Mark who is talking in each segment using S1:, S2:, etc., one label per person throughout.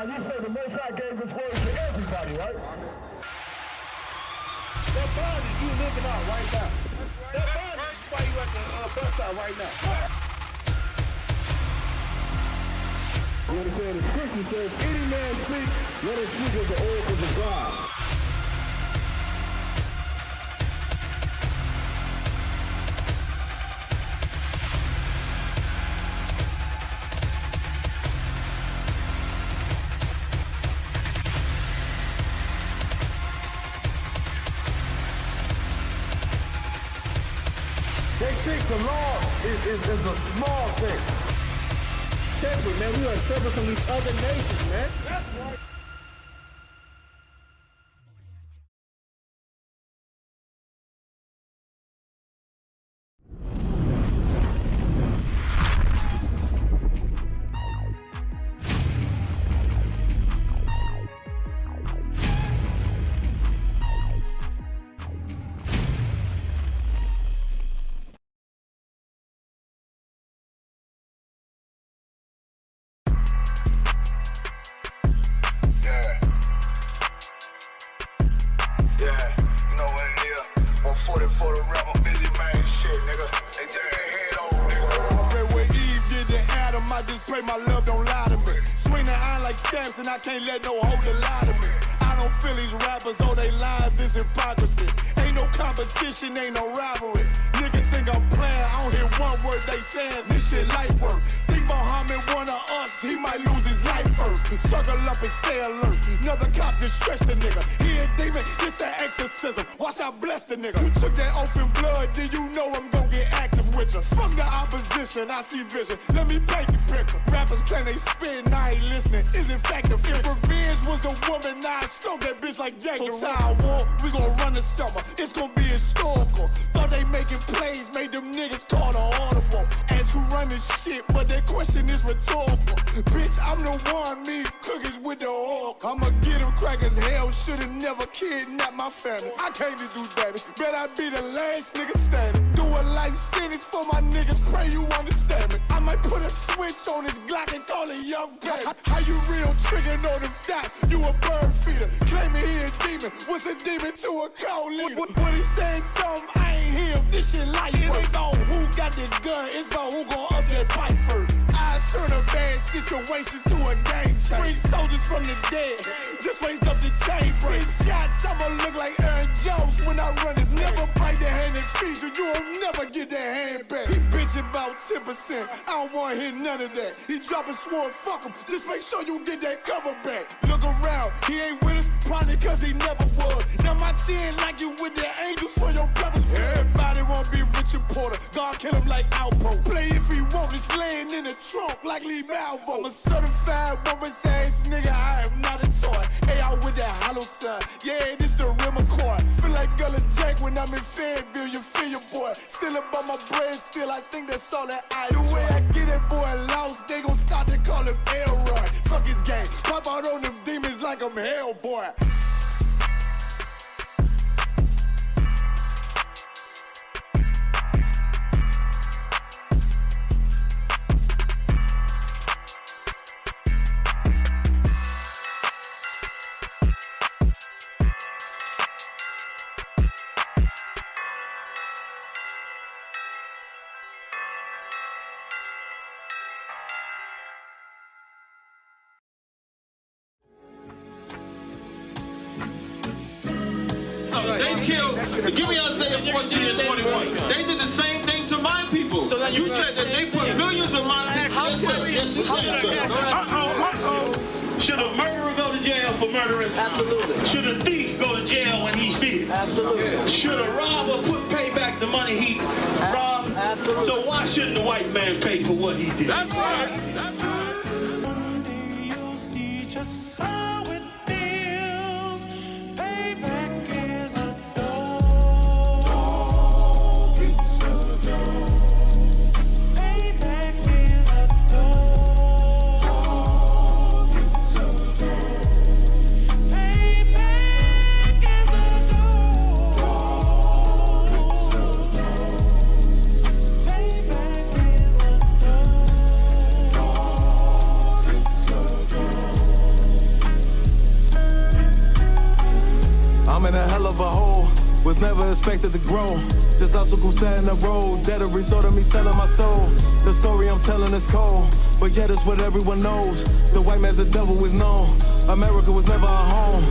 S1: Now you say the Most High gave His word to everybody, right?
S2: That bond is you living out right now. That bond is why you at the bus stop right now.
S1: You understand? The scripture says, any man speak, let him speak as the oracles of God. They think the law is a small thing.
S2: Separate, man. We are separate from these other nations, man.
S1: That's right.
S3: Yeah, you know what it is. 140 for the rapper, busy man, shit, nigga. They take their head over, nigga.
S4: I read what Eve did to Adam, I just pray my love don't lie to me. Swing the iron like Samson, I can't let no holder lie to me. I don't feel these rappers, all they lies is hypocrisy. Ain't no competition, ain't no rivalry. Niggas think I'm playing, I don't hear one word they saying, this shit light work. Think Muhammad one of us, he might lose his life first. Suckle up and stay alert, another cop distress the nigga. He a demon, this an exorcism, watch I bless the nigga. You took that oath in blood, then you know I'm gon' get active with you. From the opposition, I see vision, let me paint the picture. Rappers claim they spit and I ain't listening, is in fact a fear. If revenge was a woman, now I stroke that bitch like Jack the Ripper. War, we gon' run the summer, it's gon' be historical. Thought they making plays, made them niggas call the audible. Ask who run this shit, but that question is rhetorical. Bitch, I'm the one, me cookies with the oil. I'ma get them crackers, hell, should've never kidnapped my family. I can't do that, bet I be the last nigga standing. Do a life sentence for my niggas, pray you understand me. I might put a switch on this Glock and call it young baby. How you real trigger know them dots? You a bird feeder, claiming he a demon. What's a demon to a cold leader? When he saying something, I ain't hear him. This shit light. It ain't about who got the gun, it's about who gon' up that pipe first. I turn a bad situation to a game changer. Bring soldiers from the dead, just raised up the chain. Free shots, I'ma look like Aaron Jones when I run it. Never bite the hand and feed you, you'll never get that hand back. He bitchin' about 10%, I don't wanna hear none of that. He dropping sword, fuck him, just make sure you get that cover back. Look around, he ain't with us, probably cause he never was. Now my chin like you with the angels for your brothers. Everybody wanna be Richard Porter, God kill him like Alpo. Play if he want, it's laying in the trunk like Lee Malvo. I'm a certified woman's ass nigga, I am not a toy. Hey, out with that hollow sign, yeah, this the rim accord. Feel like Gullah Jack when I'm in Fayetteville, you feel your boy. Still about my bread, still I think that's all that I enjoy. The way I get that boy lost, they gon' start to call him Elroy. Fuck his game, pop out on them demons like I'm Hellboy.
S5: They killed, give me Isaiah 14 and 21. They did the same thing to my people. So you said that they put millions of my people. Yes, you said. Should a murderer go to jail for murdering? Absolutely. Should a thief go to jail when he steals? Absolutely. Should a robber pay back the money he robbed? Absolutely. So why shouldn't the white man pay for what he did? That's right. That's right.
S4: I'm in a hell of a hole. Was never expected to grow. Just obstacles set in the road. That a result of me selling my soul. The story I'm telling is cold, but yet it's what everyone knows. The white man's the devil is known. America was never a home.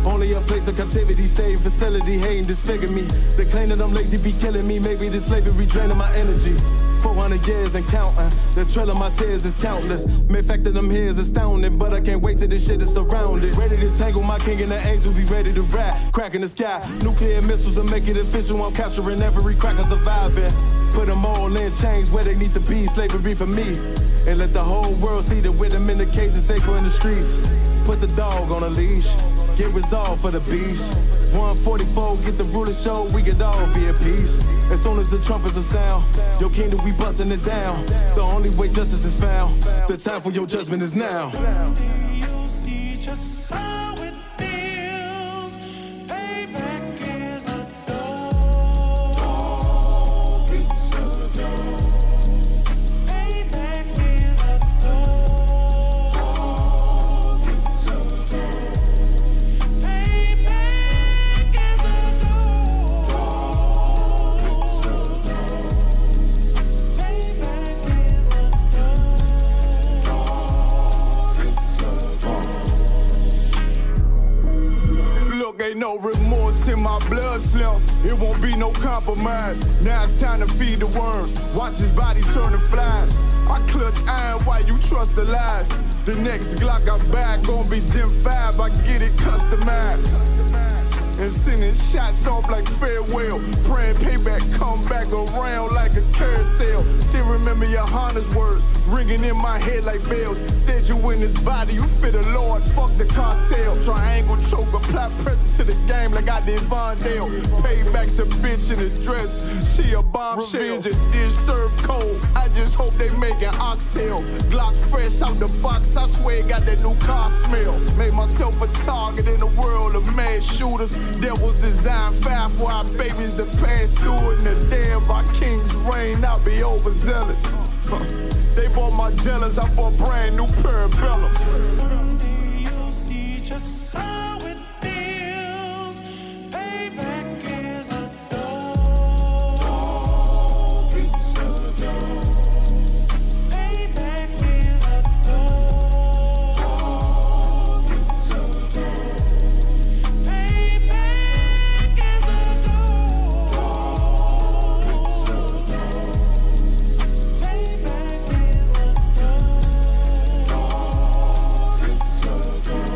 S4: Only a place of captivity, safe facility, hating, disfigure me. They claim that I'm lazy, be killing me. Maybe this slavery draining my energy. 400 years and counting. The trail of my tears is countless. Main fact that I'm here is astounding, but I can't wait till this shit is surrounded. Ready to tangle my king and the angel, be ready to rap. Crack in the sky, nuclear missiles and make it official. I'm capturing every cracker surviving. Put them all in chains where they need to be. Slavery for me. And let the whole world see that with them in the cage and safer in the streets. Put the dog on a leash. Get resolved for the beast. 144, get the ruler show, we could all be at peace. As soon as the trumpets are sound, your kingdom, we busting it down. The only way justice is found, the time for your judgment is now.
S6: Do you see just how it feels? Payback is a dog. It's a dog. Payback is a dog. It's a dog. Payback is a dog. It's a dog. Payback is a
S4: Look, ain't no remorse in my blood, Slim. It won't be no compromise. Now it's time to feed the worms. Watch his body turn to flies. I clutch iron while you trust the lies. The next Glock I buy gon' be Gen 5. I get it customized. And sending shots off like farewell. Praying payback come back around like a carousel. Still remember your Honda's words ringing in my head like bells. Said you in this body, you fit the Lord, fuck the cartel. Triangle choke, apply pressure to the game like I did Vondale. Payback's a bitch in a dress, she a bombshell. Revenge is served cold, I just hope they make an oxtail. Glock fresh out the box, I swear it got that new car smell. Made myself a target in a world of mad shooters. Devils design fire for our babies to pass through. And the day of our king's reign, I'll be overzealous. They bought my jealous, I bought brand new parabellums.
S6: Do you see just how it feels? Payback is a dog. It's a dog. Payback is a dog. It's a dog. Payback is a dog. It's a dog. Payback is a dog. It's a dog.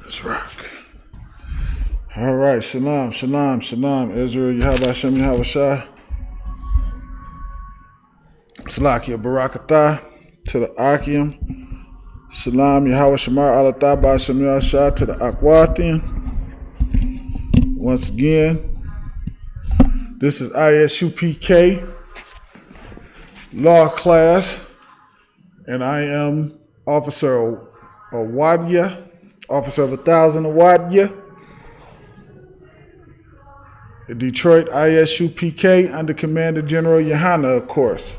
S7: Let's rock. All right, shalom, shalom, shalom. Israel, Yahweh Hashem, Yahweh Shah. Salakia Barakatah to the Akim. Shalom, Yahweh Shamar Alatah Ba'ashem Yahshah to the Akwathian. Once again, this is ISUPK law class, and I am Officer Awadya, Officer of 1,000 Awadya. Detroit ISUPK under Commander General Yohana, of course.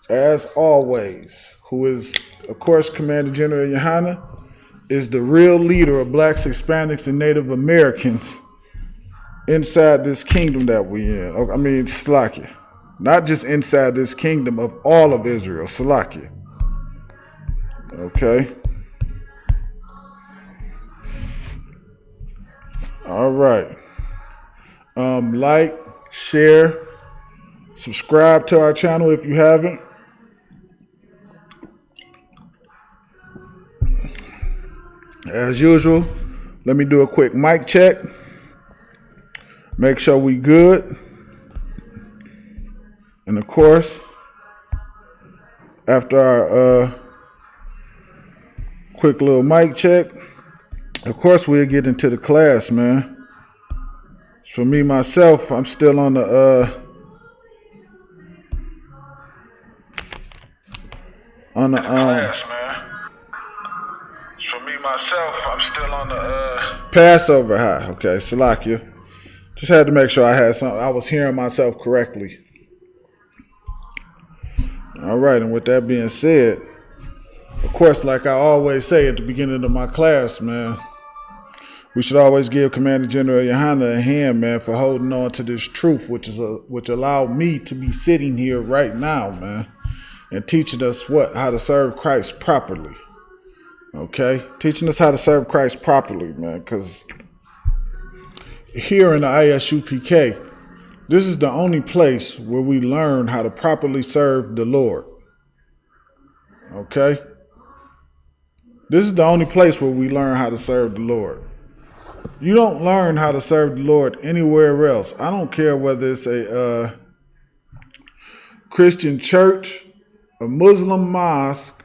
S7: As always, who is, of course, Commander General Yohana, is the real leader of blacks, Hispanics, and Native Americans inside this kingdom that we in. I mean, Slakia. Not just inside this kingdom, of all of Israel. Salakia. Okay. All right. Like, share, subscribe to our channel if you haven't. As usual, let me do a quick mic check. Make sure we good. And of course, after our quick little mic check, of course we'll get into the class, man. For me, myself, I'm still on the
S3: class, man. For me, myself, I'm still on the
S7: Passover high. Okay, Salakia. Just had to make sure I had something. I was hearing myself correctly. All right, and with that being said, of course, like I always say at the beginning of my class, man, we should always give Commander General Yohana a hand, man, for holding on to this truth, which allowed me to be sitting here right now, man, and teaching us how to serve Christ properly. Okay, teaching us how to serve Christ properly, man, because here in the ISUPK, this is the only place where we learn how to properly serve the Lord. Okay? This is the only place where we learn how to serve the Lord. You don't learn how to serve the Lord anywhere else. I don't care whether it's a Christian church, a Muslim mosque,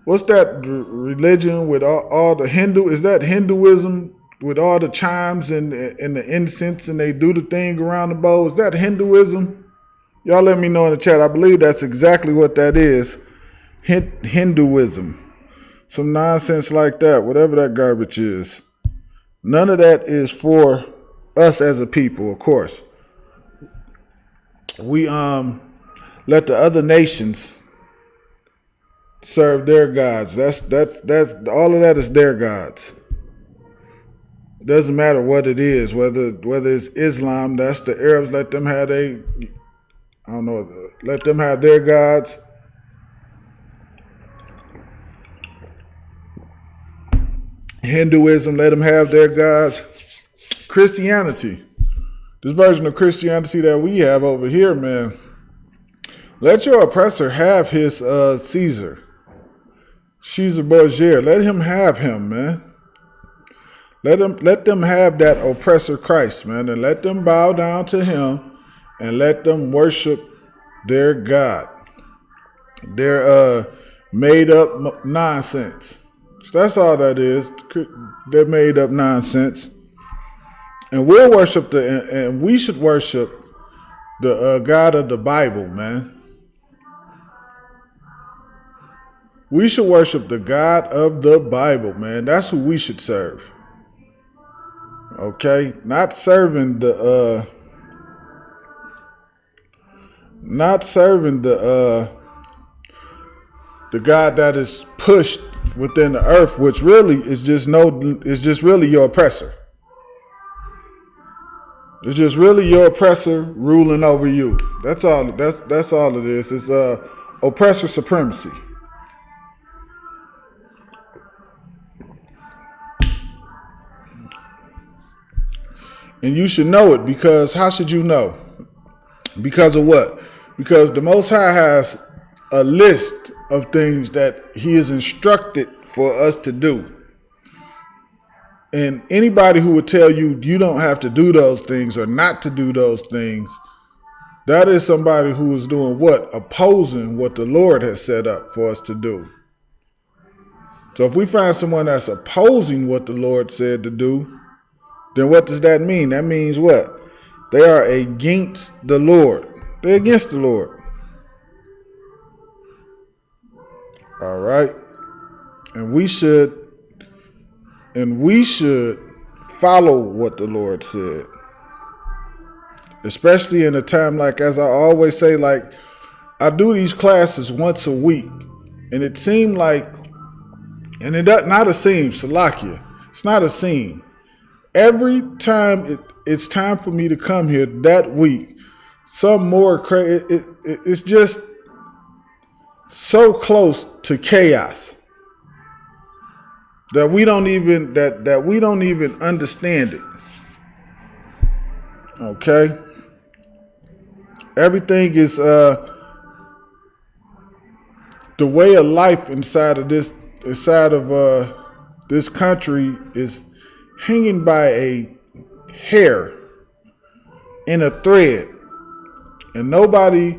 S7: what's that religion with all the Hindu? Is that Hinduism with all the chimes and the incense and they do the thing around the bowl? Is that Hinduism? Y'all let me know in the chat. I believe that's exactly what that is. Hinduism. Some nonsense like that, whatever that garbage is. None of that is for us as a people, of course. We let the other nations serve their gods. That's all of that is their gods. It doesn't matter what it is, whether it's Islam, that's the Arabs, let them have let them have their gods. Hinduism, let them have their gods. Christianity, this version of Christianity that we have over here, man, let your oppressor have his Caesar Borgia. Let him have him, man. Let them have that oppressor Christ, man, and let them bow down to him and let them worship their God. Their made up nonsense. So that's all that is. They're made up nonsense. And we'll worship and we should worship the God of the Bible, man. We should worship the God of the Bible, man. That's who we should serve. Okay, not serving the God that is pushed within the earth, which really is just really your oppressor. It's just really your oppressor ruling over you. That's all. That's all it is. It's oppressor supremacy. And you should know it, because how should you know? Because of what? Because the Most High has a list of things that he is instructed for us to do. And anybody who would tell you you don't have to do those things or not to do those things, that is somebody who is doing what? Opposing what the Lord has set up for us to do. So if we find someone that's opposing what the Lord said to do, then what does that mean? That means what? They are against the Lord. They're against the Lord. All right. And we should follow what the Lord said. Especially in a time like, as I always say, like I do these classes once a week. And it seemed like, and it does not a seem, Salakia. It's not a seem. Every time it's time for me to come here that week. Some more crazy. It's just so close to chaos that we don't even understand it. Okay, everything is the way of life inside of this country is hanging by a hair in a thread, and nobody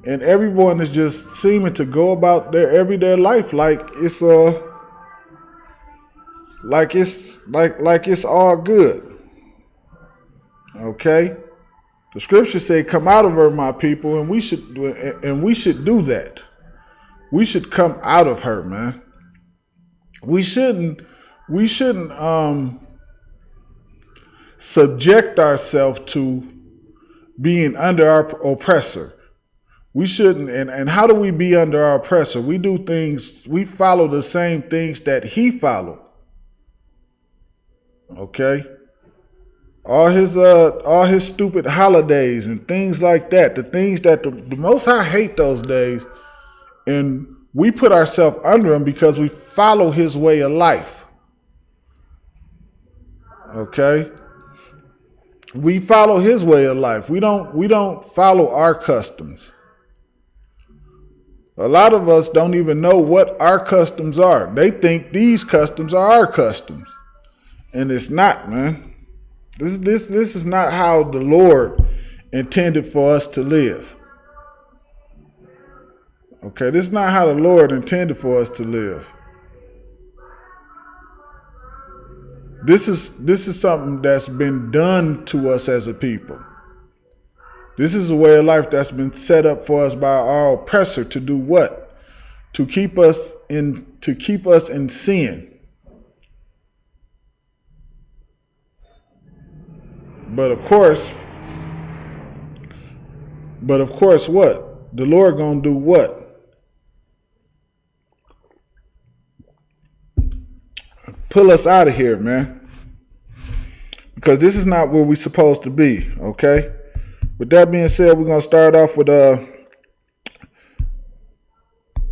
S7: and everyone is just seeming to go about their everyday life like it's all good. Okay, the scripture say, "Come out of her, my people," and we should do that. We should come out of her, man. We shouldn't subject ourselves to being under our oppressor. We shouldn't. And how do we be under our oppressor? We do things. We follow the same things that he followed. Okay. All his stupid holidays and things like that. The things that the Most High hate those days, and we put ourselves under him because we follow his way of life. Okay. We follow his way of life. We don't follow our customs. A lot of us don't even know what our customs are. They think these customs are our customs. And it's not, man. This is not how the Lord intended for us to live. Okay, this is not how the Lord intended for us to live. This is something that's been done to us as a people. This is a way of life that's been set up for us by our oppressor to do what? To keep us in sin. But of course what? The Lord gonna do what? Pull us out of here, man. Because this is not where we're supposed to be, okay? With that being said, we're going to start off with the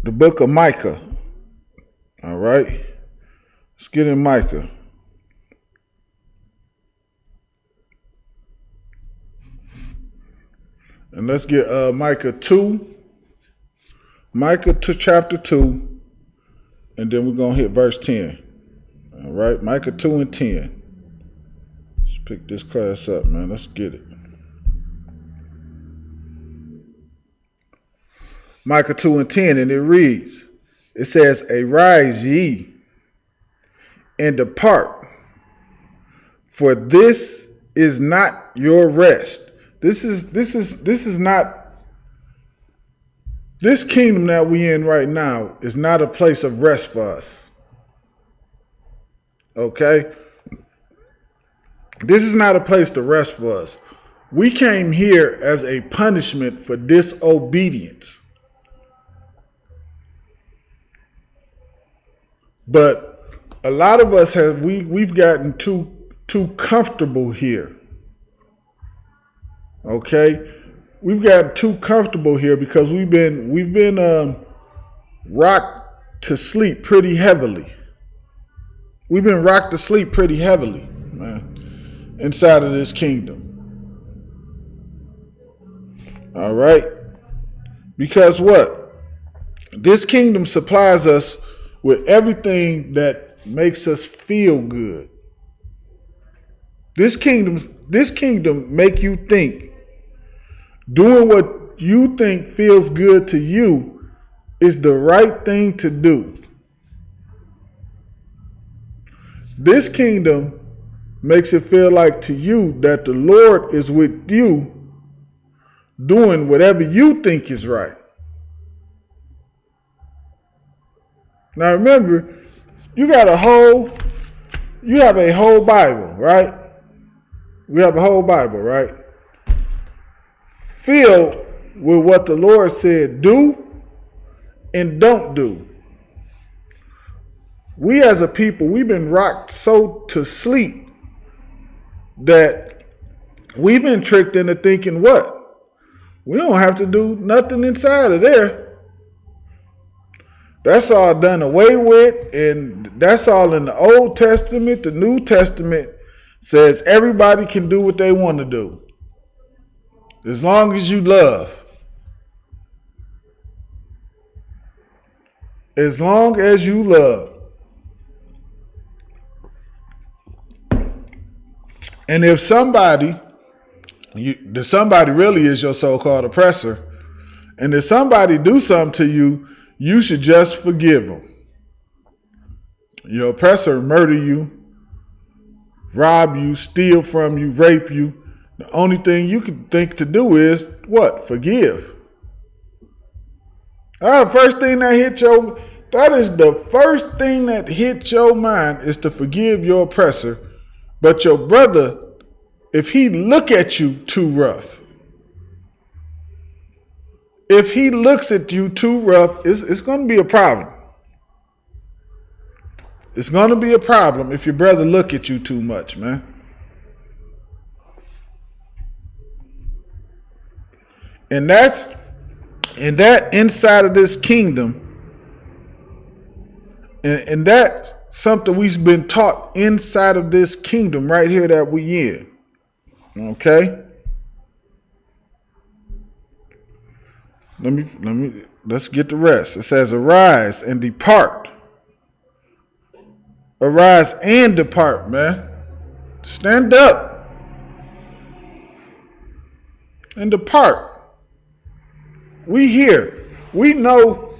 S7: book of Micah. All right? Let's get in Micah. And let's get Micah 2. Micah to chapter 2. And then we're going to hit verse 10. All right? Micah 2 and 10. Let's pick this class up, man. Let's get it. Micah 2 and 10, and it reads, it says, "Arise ye and depart, for this is not your rest." This is not, this kingdom that we in right now is not a place of rest for us. Okay? This is not a place to rest for us. We came here as a punishment for disobedience. But a lot of us we've gotten too comfortable here. Okay? We've gotten too comfortable here because we've been rocked to sleep pretty heavily. We've been rocked to sleep pretty heavily, man, inside of this kingdom. All right? Because what? This kingdom supplies us with everything that makes us feel good. This kingdom make you think. Doing what you think feels good to you is the right thing to do. This kingdom makes it feel like to you that the Lord is with you doing whatever you think is right. Now remember, you have a whole Bible, right? We have a whole Bible, right? Filled with what the Lord said do and don't do. We as a people, we've been rocked so to sleep that we've been tricked into thinking what? We don't have to do nothing inside of there. That's all done away with, and that's all in the Old Testament. The New Testament says everybody can do what they want to do, as long as you love. As long as you love. And if somebody really is your so-called oppressor, and if somebody do something to you, you should just forgive them. Your oppressor murder you, rob you, steal from you, rape you. The only thing you can think to do is what? Forgive. That is the first thing that hits your mind is to forgive your oppressor. But your brother, if he look at you too rough, if he looks at you too rough, it's going to be a problem. It's going to be a problem if your brother look at you too much, man. And that inside of this kingdom, and that's something we've been taught inside of this kingdom right here that we in. Okay? Let's get the rest. It says, arise and depart. Arise and depart, man. Stand up and depart. We here. We know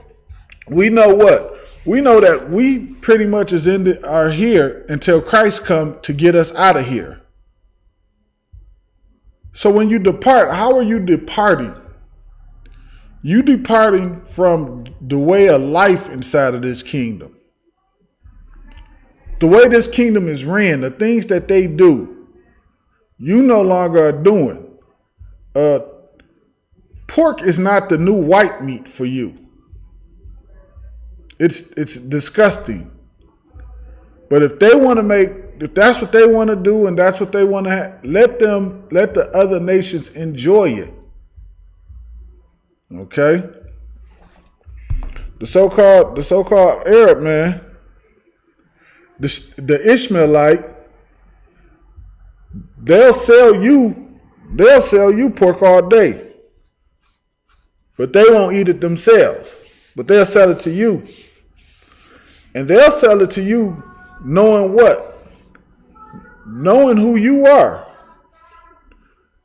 S7: what? We know that we pretty much are here until Christ come to get us out of here. So when you depart, how are you departing? You departing from the way of life inside of this kingdom. The way this kingdom is ran, the things that they do, you no longer are doing. Pork is not the new white meat for you. It's disgusting. But if that's what they want to do and that's what they want to have, let the other nations enjoy it. Okay? The so-called Arab man, the Ishmaelite, they'll sell you pork all day. But they won't eat it themselves. But they'll sell it to you. And they'll sell it to you knowing what? Knowing who you are.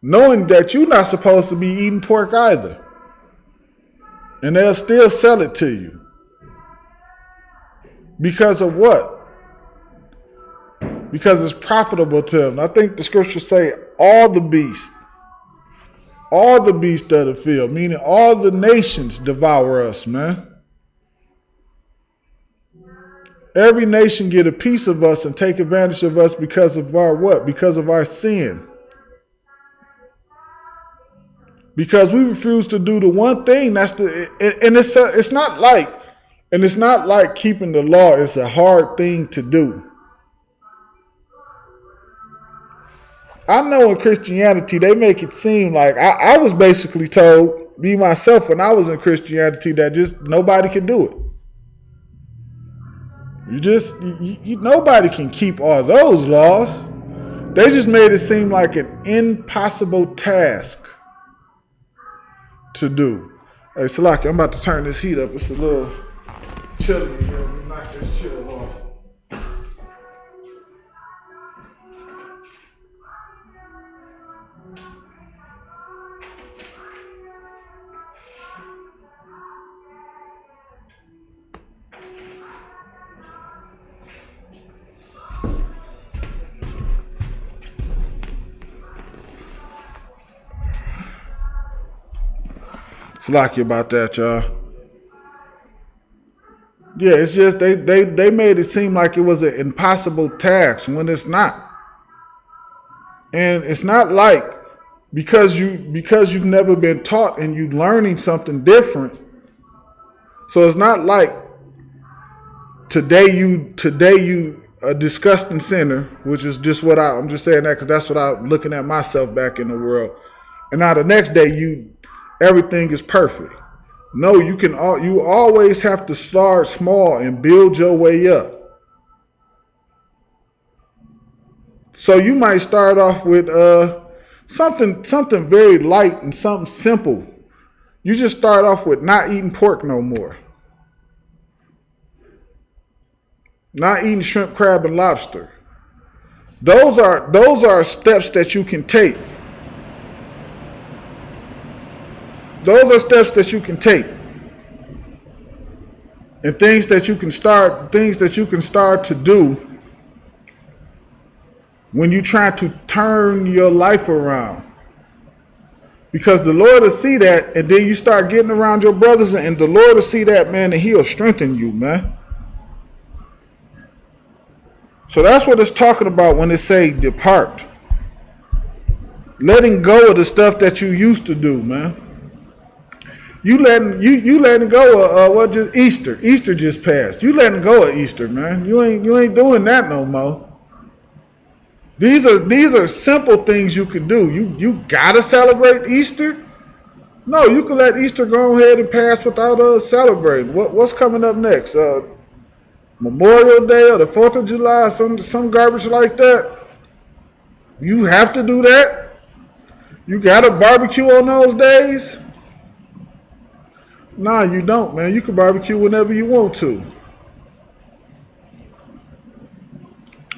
S7: Knowing that you're not supposed to be eating pork either. And they'll still sell it to you. Because of what? Because it's profitable to them. I think the scriptures say all the beasts of the field, meaning all the nations devour us, man. Every nation get a piece of us and take advantage of us because of our what? Because of our sin. Because we refuse to do the one thing it's not like keeping the law is a hard thing to do. I know in Christianity, they make it seem like I was basically told, me myself, when I was in Christianity, that just nobody can do it. Nobody can keep all those laws. They just made it seem like an impossible task to do. Hey, Salaki, I'm about to turn this heat up. It's a little chilly in here. We knock this chill off. Slacky about that, y'all. Yeah, it's just they made it seem like it was an impossible task when it's not. And it's not like because you've never been taught and you're learning something different. So it's not like today you a disgusting sinner, which is just what I'm just saying that because that's what I'm looking at myself back in the world. And now the next day, everything is perfect. No, you always have to start small and build your way up. So you might start off with something very light and something simple. You just start off with not eating pork no more. Not eating shrimp, crab, and lobster. Those are steps that you can take. Those are steps that you can take. And things that you can start to do when you try to turn your life around. Because the Lord will see that, and then you start getting around your brothers, and the Lord will see that, man, and He'll strengthen you, man. So that's what it's talking about when it say depart. Letting go of the stuff that you used to do, man. You letting go of just Easter. Easter just passed. You letting go of Easter, man. You ain't doing that no more. These are simple things you can do. You gotta celebrate Easter? No, you can let Easter go ahead and pass without celebrating. What's coming up next? Memorial Day or the 4th of July, some garbage like that. You have to do that? You got to barbecue on those days? Nah, you don't, man. You can barbecue whenever you want to.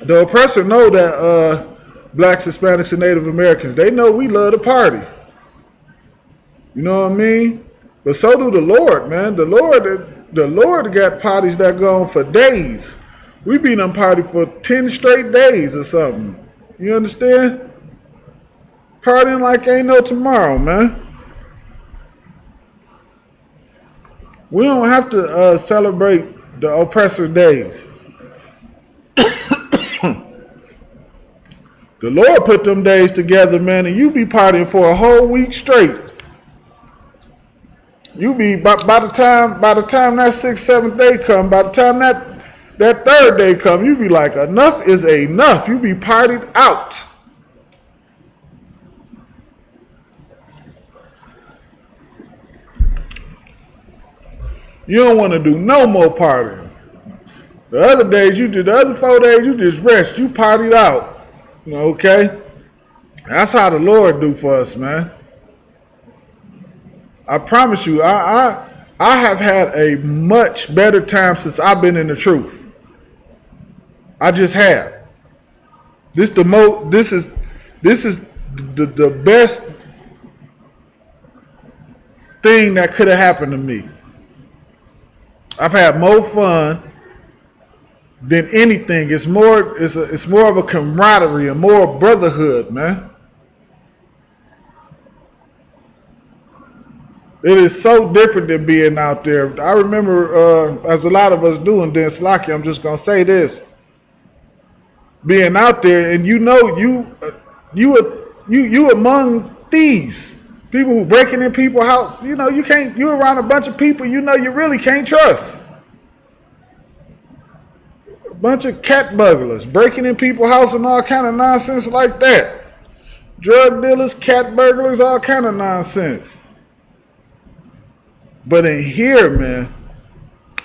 S7: The oppressor know that blacks, Hispanics, and Native Americans, they know we love to party. You know what I mean? But so do the Lord, man. The Lord got parties that go on for days. We been on party for 10 straight days or something. You understand? Partying like ain't no tomorrow, man. We don't have to celebrate the oppressor days. The Lord put them days together, man, and you be partying for a whole week straight. You be by the time that 6th, 7th day come, by the time that 3rd day come, you be like, enough is enough. You be partied out. You don't want to do no more partying. The other days you did, the other 4 days you just rest. You partied out. Okay? That's how the Lord do for us, man. I promise you, I have had a much better time since I've been in the truth. I just have. This is the best thing that could have happened to me. I've had more fun than anything. It's more of a camaraderie, a more brotherhood, man. It is so different than being out there. I remember, as a lot of us do, and then Slocky, I'm just gonna say this: being out there, and you among thieves, people who breaking in people's house. You know, you're around a bunch of people you really can't trust. A bunch of cat burglars breaking in people's house and all kind of nonsense like that. Drug dealers, cat burglars, all kind of nonsense. But in here, man,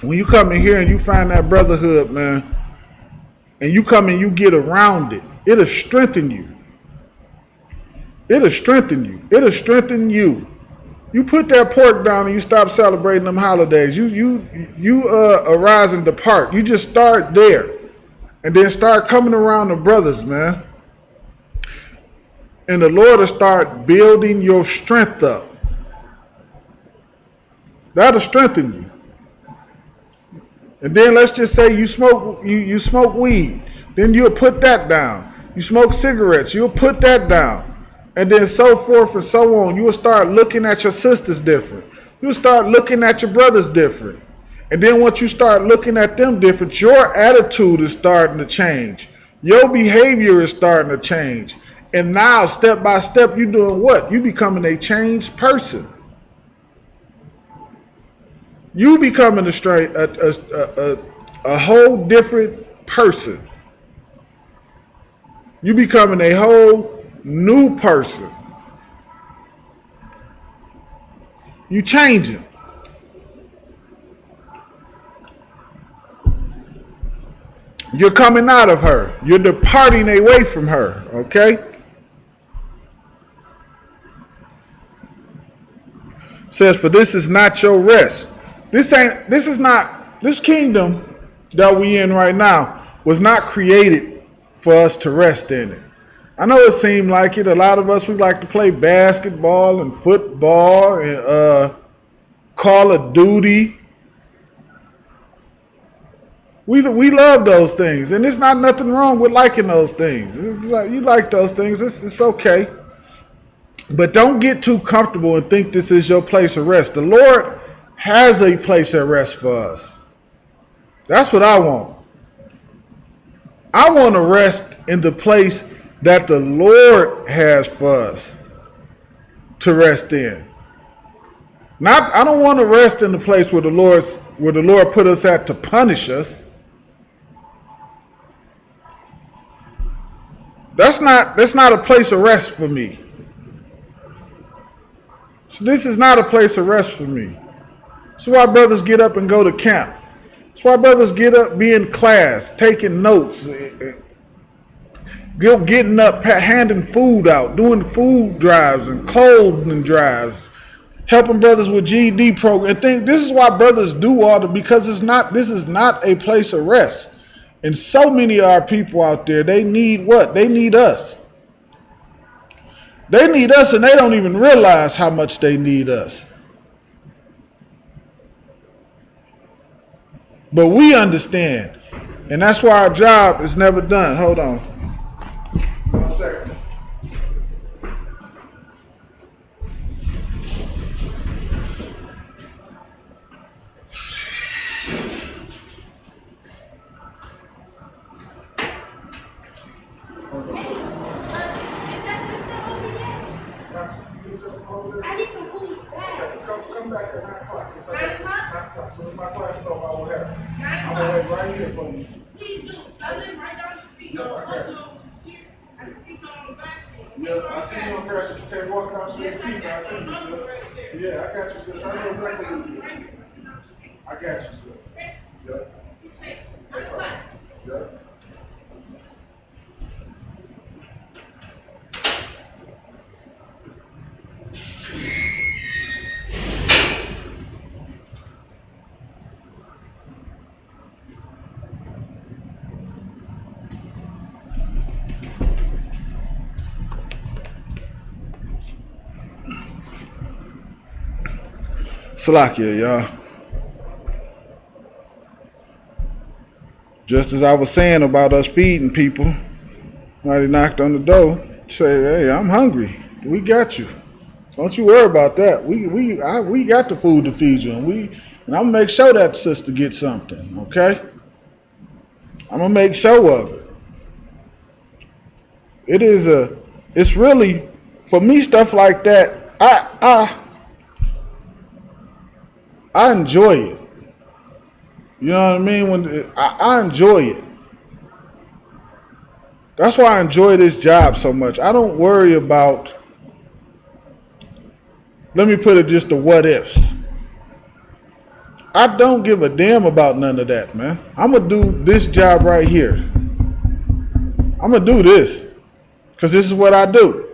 S7: when you come in here and you find that brotherhood, man, and you come and you get around it, it'll strengthen you. It'll strengthen you. It'll strengthen you. You put that pork down and you stop celebrating them holidays. You arise and depart. You just start there. And then start coming around the brothers, man. And the Lord will start building your strength up. That'll strengthen you. And then let's just say you smoke weed. Then you'll put that down. You smoke cigarettes. You'll put that down. And then so forth and so on. You will start looking at your sisters different. You'll start looking at your brothers different. And then once you start looking at them different, your attitude is starting to change. Your behavior is starting to change. And now, step by step, you're doing what? You becoming a changed person. You becoming a whole different person. You becoming a whole new person. You changing. You're coming out of her. You're departing away from her, okay? Says, for this is not your rest. This kingdom that we in right now was not created for us to rest in it. I know it seemed like it. A lot of us, we like to play basketball and football and Call of Duty. We love those things, and there's not nothing wrong with liking those things. It's like, you like those things, it's okay. But don't get too comfortable and think this is your place of rest. The Lord has a place of rest for us. That's what I want. I want to rest in the place that the Lord has for us to rest in. I don't want to rest in the place where the Lord put us at to punish us. That's not a place of rest for me. So this is not a place of rest for me. That's why brothers get up and go to camp. That's why brothers get up, be in class, taking notes, getting up, handing food out, doing food drives and clothing drives, helping brothers with GED program. This is why brothers do all because this is not a place of rest. And so many of our people out there, they need what? They need us. They need us, and they don't even realize how much they need us. But we understand. And that's why our job is never done. Hold on. 1 second.
S8: I need some food.
S7: Come back at 9 o'clock.
S8: 9 o'clock?
S7: 9 o'clock. So if my class is over, I will have it.
S8: 9
S7: I'm
S8: o'clock.
S7: going to wait right here for you.
S8: Please do. I live right down the street.
S7: Yeah, I got you.
S8: Here. I can speak on the back street.
S7: Yeah, I see you on Crash. You can't walk down the street with pizza. I see you, sis. Yeah, I got you, sis. I know exactly what you do. I got you, sis. Yep. No problem. Yep. Salakia, y'all. Just as I was saying about us feeding people, somebody knocked on the door, said, "Hey, I'm hungry. We got you. Don't you worry about that. We got the food to feed you, and I'm gonna make sure that sister gets something. Okay? I'm gonna make sure of it. It's really for me stuff like that. I enjoy it. You know what I mean? When I enjoy it. That's why I enjoy this job so much. I don't worry about, let me put it just the what ifs. I don't give a damn about none of that, man. I'm going to do this job right here. I'm going to do this because this is what I do.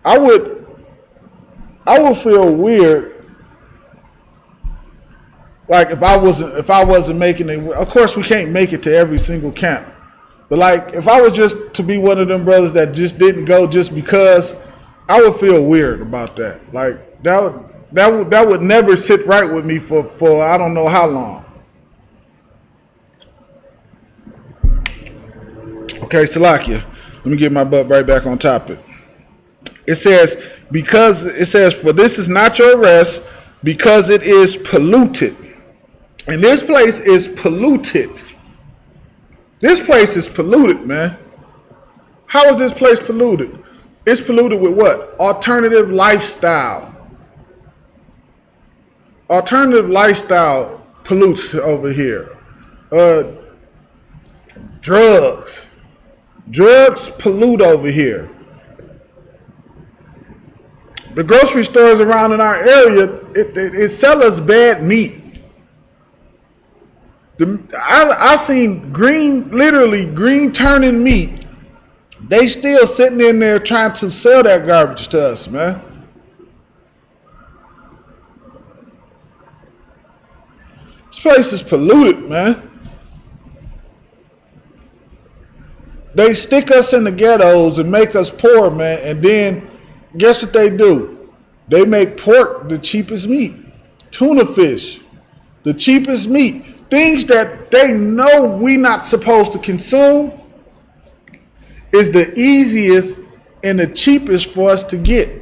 S7: I would feel weird like if I wasn't making it. Of course, we can't make it to every single camp. But like, if I was just to be one of them brothers that just didn't go just because, I would feel weird about that. Like that would never sit right with me for I don't know how long. Okay, Salakia. Let me get my butt right back on topic. It says, for this is not your rest, because it is polluted. And this place is polluted. This place is polluted, man. How is this place polluted? It's polluted with what? Alternative lifestyle. Alternative lifestyle pollutes over here. Drugs. Drugs pollute over here. The grocery stores around in our area, it sell us bad meat. I seen literally green turning meat. They still sitting in there trying to sell that garbage to us, man. This place is polluted, man. They stick us in the ghettos and make us poor, man, and then guess what they do? They make pork the cheapest meat. Tuna fish, the cheapest meat. Things that they know we not supposed to consume is the easiest and the cheapest for us to get.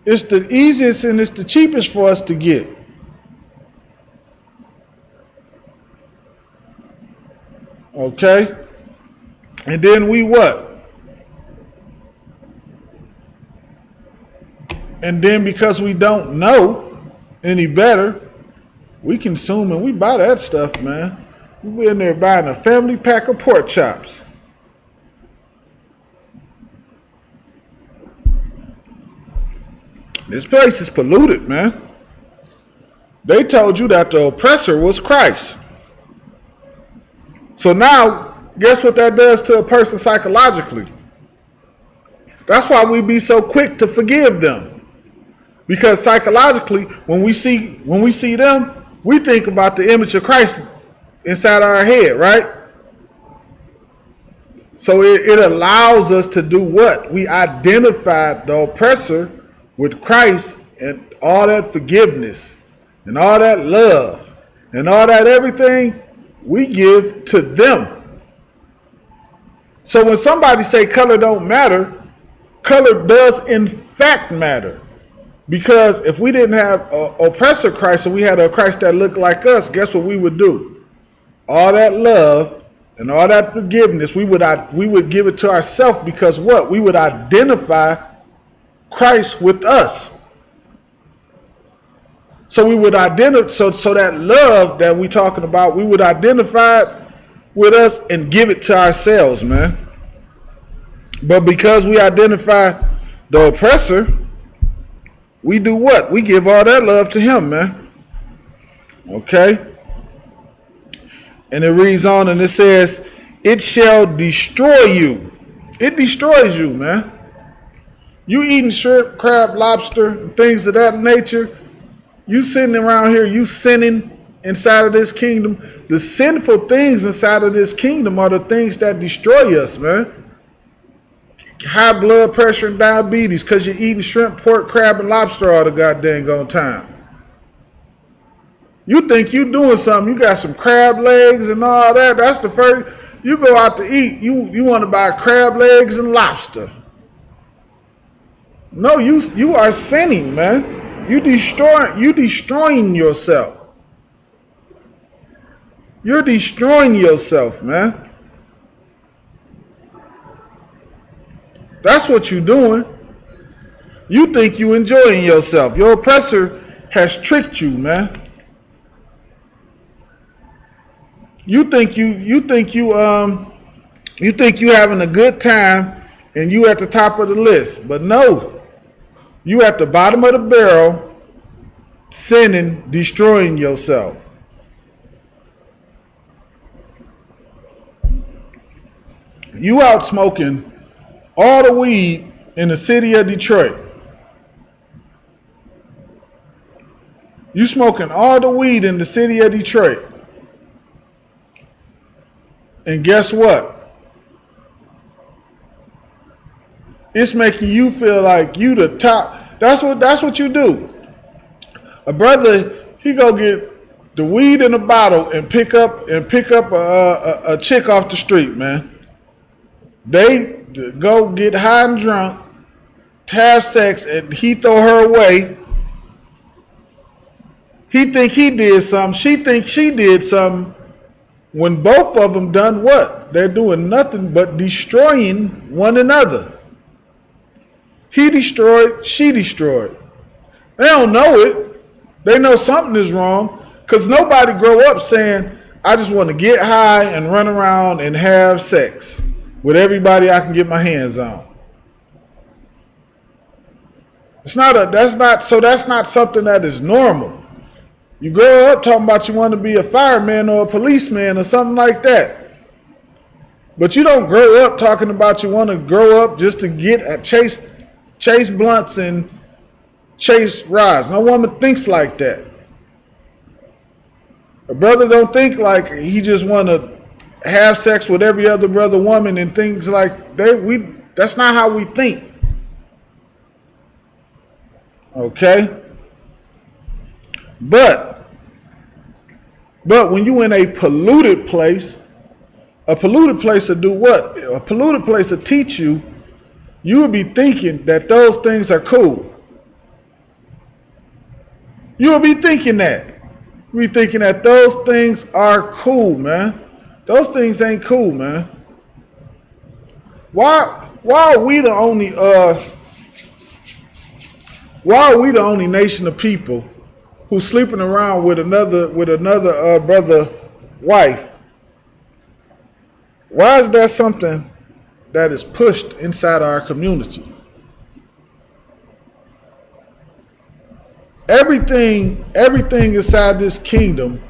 S7: It's the easiest and it's the cheapest for us to get. Okay? And then we what? And then because we don't know any better, we consume and we buy that stuff, man. We in there buying a family pack of pork chops. This place is polluted, man. They told you that the oppressor was Christ. So now, guess what that does to a person psychologically? That's why we be so quick to forgive them. Because psychologically, when we see them, we think about the image of Christ inside our head, right? So it allows us to do what? We identify the oppressor with Christ and all that forgiveness and all that love and all that everything we give to them. So when somebody say color don't matter, color does in fact matter. Because if we didn't have oppressor Christ and we had a Christ that looked like us, guess what we would do? All that love and all that forgiveness, we would give it to ourselves because what? We would identify Christ with us. So we would identify, so that love that we're talking about, we would identify it with us and give it to ourselves, man. But because we identify the oppressor, we do what? We give all that love to him, man. Okay? And it reads on and it says, it shall destroy you. It destroys you, man. You eating shrimp, crab, lobster, and things of that nature. You sitting around here, you sinning inside of this kingdom. The sinful things inside of this kingdom are the things that destroy us, man. High blood pressure and diabetes because you're eating shrimp, pork, crab, and lobster all the goddamn time. You think you doing something. You got some crab legs and all that. That's the first. You go out to eat. You want to buy crab legs and lobster. No, you are sinning, man. You destroying yourself. You're destroying yourself, man. That's what you're doing. You think you enjoying yourself. Your oppressor has tricked you, man. You think you having a good time and you at the top of the list. But no. You at the bottom of the barrel, sinning, destroying yourself. You out smoking all the weed in the city of Detroit. You smoking all the weed in the city of Detroit. And guess what? It's making you feel like you the top. That's what you do. A brother, he go get the weed in a bottle and pick up a chick off the street, man. They go get high and drunk, have sex, and he throw her away. He think he did something. She think she did something. When both of them done what? They're doing nothing but destroying one another. He destroyed, she destroyed. They don't know it. They know something is wrong because nobody grow up saying, I just want to get high and run around and have sex with everybody I can get my hands on. That's not something that is normal. You grow up talking about you want to be a fireman or a policeman or something like that. But you don't grow up talking about you want to grow up just to get at chase blunts and chase rides. No woman thinks like that. A brother don't think like he just want to have sex with every other brother woman and things like that. That's not how we think. Okay? But when you in a polluted place will do what? A polluted place will teach you. You will be thinking that those things are cool. You will be thinking that. You'll be thinking that those things are cool, man. Those things ain't cool, man. Why are we the only nation of people who's sleeping around with another brother wife? Why is that something that is pushed inside our community? Everything inside this kingdom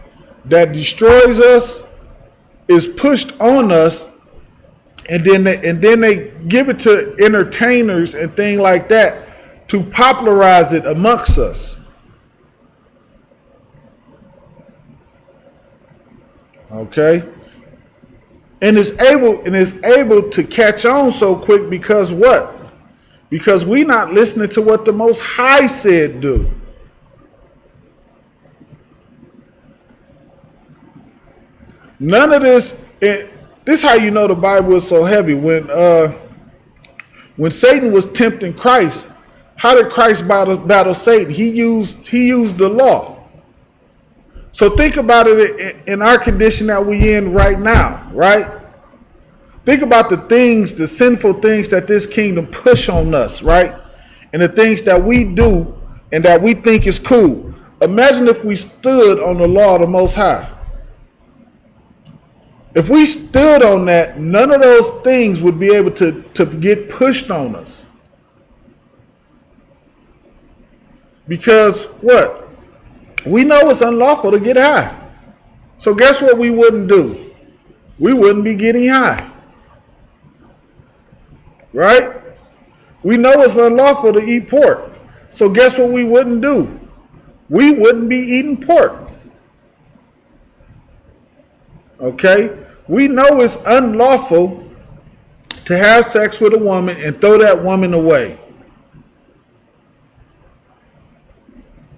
S7: that destroys us is pushed on us, and then they give it to entertainers and things like that to popularize it amongst us. Okay? And is able to catch on so quick because what? Because we not listening to what the Most High said do. None of this. This is how you know the Bible is so heavy. When Satan was tempting Christ, how did Christ battle Satan? He used the law. So think about it in our condition that we in right now, right? Think about the sinful things that this kingdom push on us, right? And the things that we do and that we think is cool. Imagine if we stood on the law of the Most High. If we stood on that, none of those things would be able to get pushed on us. Because what? We know it's unlawful to get high. So guess what we wouldn't do? We wouldn't be getting high. Right? We know it's unlawful to eat pork. So guess what we wouldn't do? We wouldn't be eating pork. Okay? We know it's unlawful to have sex with a woman and throw that woman away.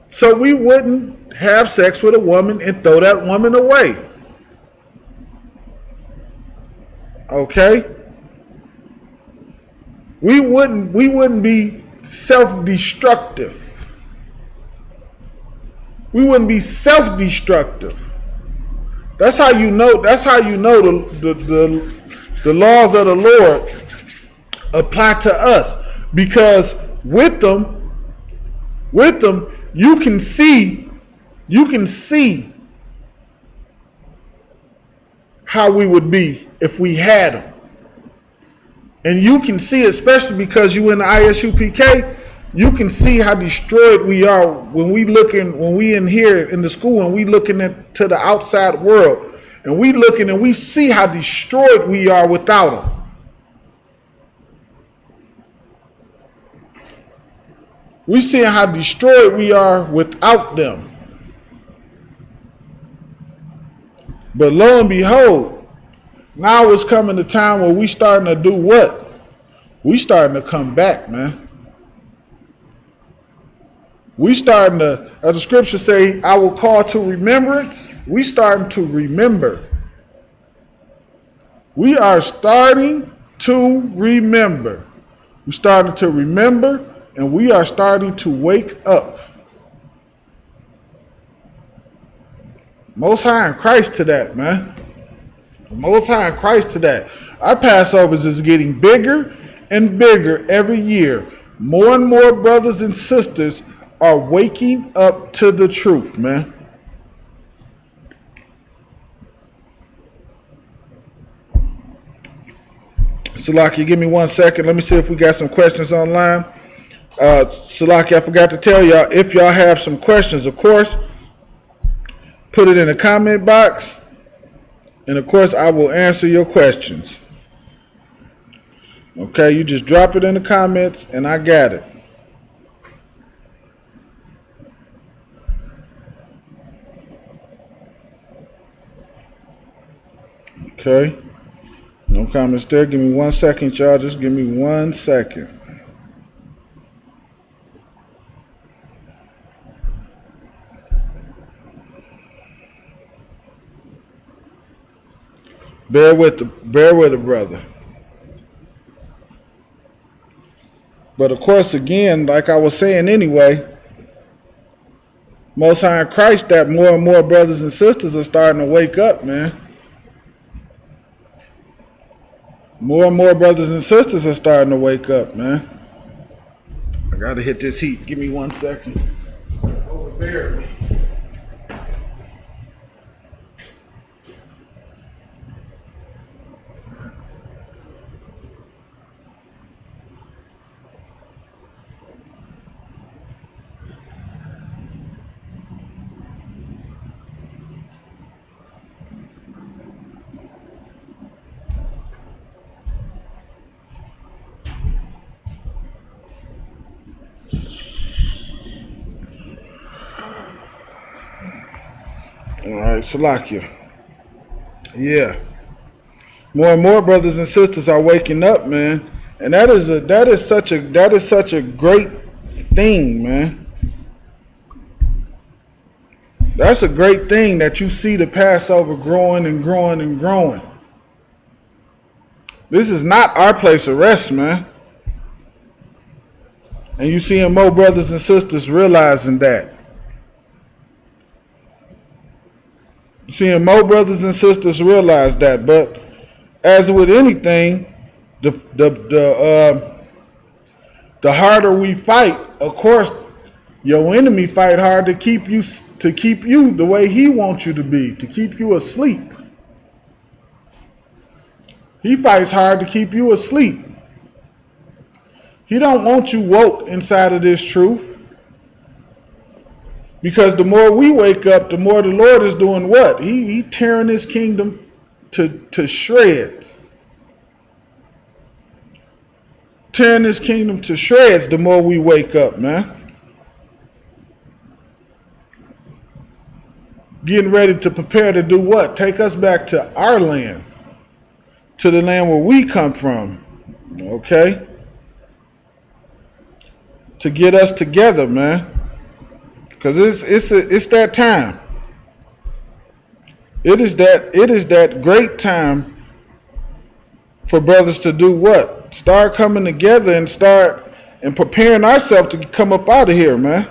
S7: So we wouldn't have sex with a woman and throw that woman away. Okay? We wouldn't be self-destructive. We wouldn't be self-destructive. That's how you know the laws of the Lord apply to us. Because with them you can see how we would be if we had them. And you can see, especially because you in the ISUPK, you can see how destroyed we are when we in here in the school and we looking to the outside world. And we looking and we see how destroyed we are without them. We see how destroyed we are without them. But lo and behold, now it's coming the time where we starting to do what? We starting to come back, man. We starting to, as the scripture say, I will call to remembrance. We starting to remember. We are starting to remember. We starting to remember, and we are starting to wake up. Most High in Christ to that, man. Most High in Christ to that. Our Passovers is getting bigger and bigger every year. More and more brothers and sisters are waking up to the truth, man. Salaki, give me 1 second. Let me see if we got some questions online. Salaki, I forgot to tell y'all, if y'all have some questions, of course, put it in the comment box. And, of course, I will answer your questions. Okay, you just drop it in the comments, and I got it. Okay. No comments there. Give me 1 second, y'all. Just give me 1 second. Bear with it, brother. But of course, again, like I was saying anyway, Most High in Christ, that more and more brothers and sisters are starting to wake up, man. More and more brothers and sisters are starting to wake up, man. I gotta hit this heat. Give me 1 second. Overbear me. All right, Salakia. Yeah. More and more brothers and sisters are waking up, man. And that is such a great thing, man. That's a great thing that you see the Passover growing and growing and growing. This is not our place of rest, man. And you seeing more brothers and sisters realizing that. Seeing more brothers and sisters realize that, but as with anything, the harder we fight, of course, your enemy fight hard to keep you the way he wants you to be, to keep you asleep. He fights hard to keep you asleep. He don't want you woke inside of this truth. Because the more we wake up, the more the Lord is doing what? He tearing his kingdom to shreds. Tearing his kingdom to shreds the more we wake up, man. Getting ready to prepare to do what? Take us back to our land. To the land where we come from. Okay? To get us together, man. Because it's that time. It is that great time for brothers to do what? Start coming together and preparing ourselves to come up out of here, man.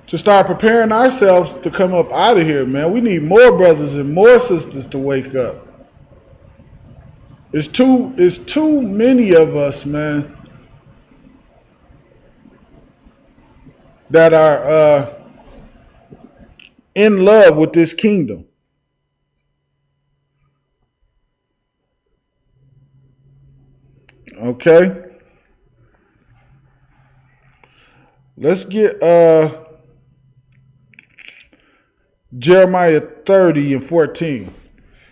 S7: To start preparing ourselves to come up out of here, man. We need more brothers and more sisters to wake up. It's too many of us, man, that are in love with this kingdom. Okay? Let's get Jeremiah 30 and 14.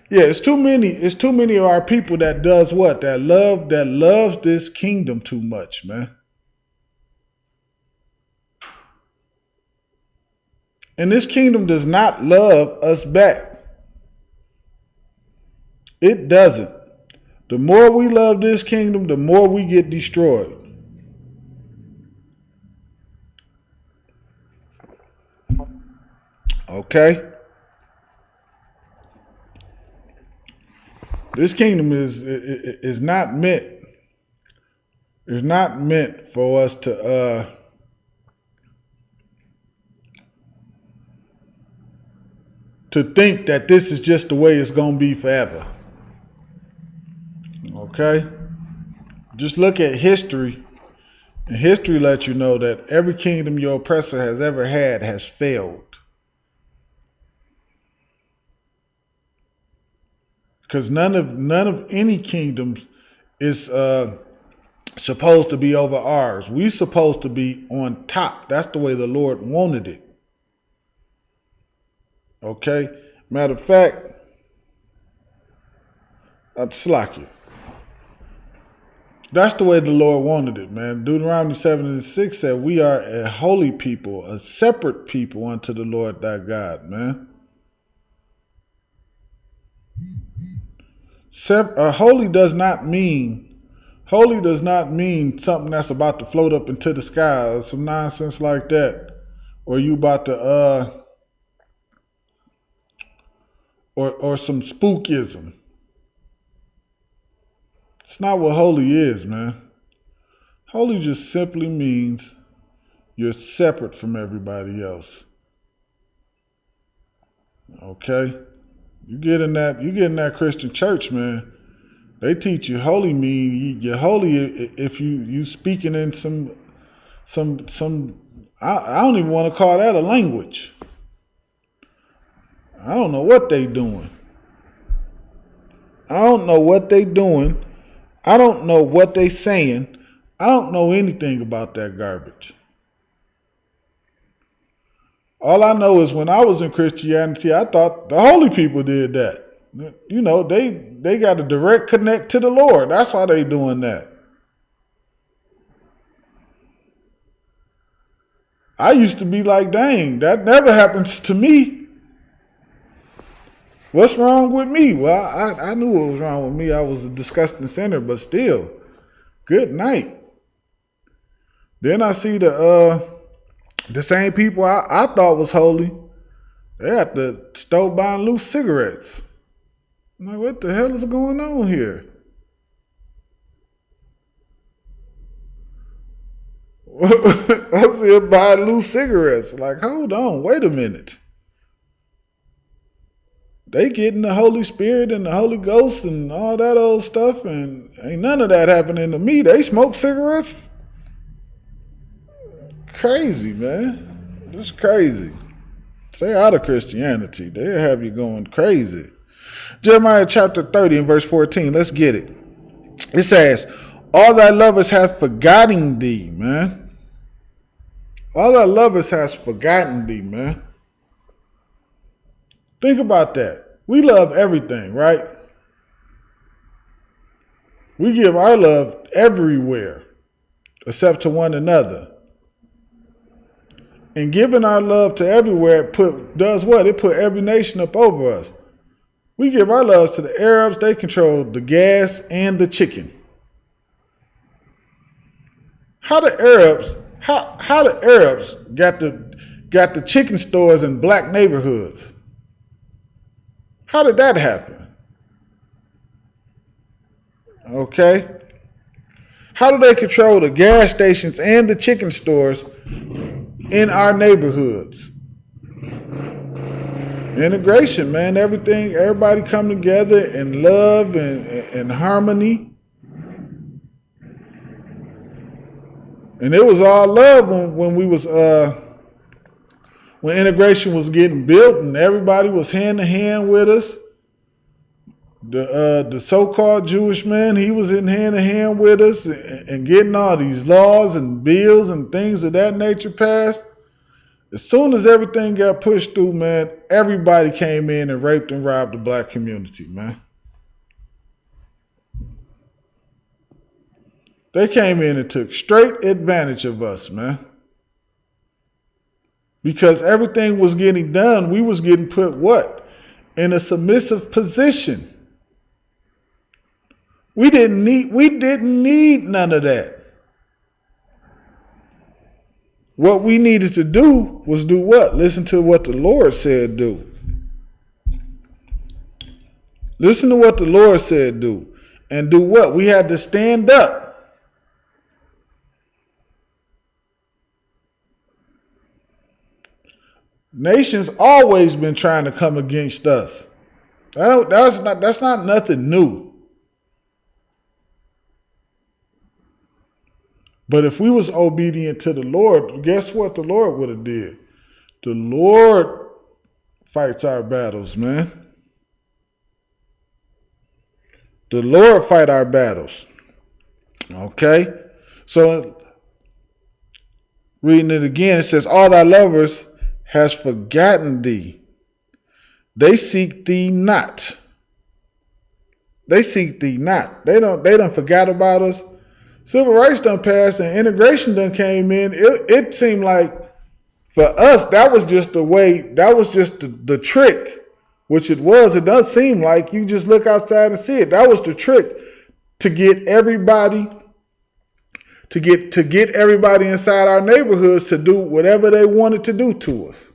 S7: Yeah, it's too many of our people that does what? That loves this kingdom too much, man. And this kingdom does not love us back. It doesn't. The more we love this kingdom, the more we get destroyed. Okay? This kingdom is not meant. It's not meant for us to think that this is just the way it's going to be forever. Okay? Just look at history, and history lets you know that every kingdom your oppressor has ever had has failed. Because none of any kingdoms is supposed to be over ours. We supposed to be on top. That's the way the Lord wanted it. Okay? Matter of fact, Slakia. That's the way the Lord wanted it, man. Deuteronomy 7:6 said, we are a holy people, a separate people unto the Lord thy God, man. Holy does not mean something that's about to float up into the sky or some nonsense like that. Or you about to, or some spookism. It's not what holy is, man. Holy just simply means you're separate from everybody else. Okay? You get in that Christian church, man. They teach you holy mean you're holy if you speaking in some I don't even want to call that a language. I don't know what they doing. I don't know what they doing. I don't know what they saying. I don't know anything about that garbage. All I know is when I was in Christianity, I thought the holy people did that. You know, they got a direct connect to the Lord. That's why they doing that. I used to be like, dang, that never happens to me. What's wrong with me? Well, I knew what was wrong with me. I was a disgusting sinner, but still, good night. Then I see the same people I thought was holy. They at the stove buying loose cigarettes. I'm like, what the hell is going on here? I see them buying loose cigarettes. Like, hold on, wait a minute. They getting the Holy Spirit and the Holy Ghost and all that old stuff, and ain't none of that happening to me. They smoke cigarettes? Crazy, man. It's crazy. Stay out of Christianity. They'll have you going crazy. Jeremiah chapter 30 and verse 14. Let's get it. It says, all thy lovers have forgotten thee, man. All thy lovers has forgotten thee, man. Think about that. We love everything, right? We give our love everywhere except to one another. And giving our love to everywhere does what? It put every nation up over us. We give our love to the Arabs. They control the gas and the chicken. How the Arabs got the chicken stores in black neighborhoods? How did that happen? Okay. How do they control the gas stations and the chicken stores in our neighborhoods? Integration, man. Everybody come together in love and harmony. And it was all love when we was when integration was getting built and everybody was hand to hand with us. The so-called Jewish man, he was in hand to hand with us and getting all these laws and bills and things of that nature passed. As soon as everything got pushed through, man, everybody came in and raped and robbed the black community, man. They came in and took straight advantage of us, man. Because everything was getting done, we was getting put what? In a submissive position. We didn't need none of that. What we needed to do was do what? Listen to what the Lord said do. Listen to what the Lord said do. And do what? We had to stand up. Nations always been trying to come against us. That's not nothing new. But if we was obedient to the Lord, guess what the Lord would have did? The Lord fights our battles, man. The Lord fight our battles. Okay? So, reading it again, it says, all thy lovers has forgotten thee. They seek thee not. They seek thee not. They don't forgot about us. Civil rights done passed and integration done came in. It seemed like for us, that was just the way, that was just the trick, which it was. It does seem like you just look outside and see it. That was the trick to get everybody, to get everybody inside our neighborhoods to do whatever they wanted to do to us.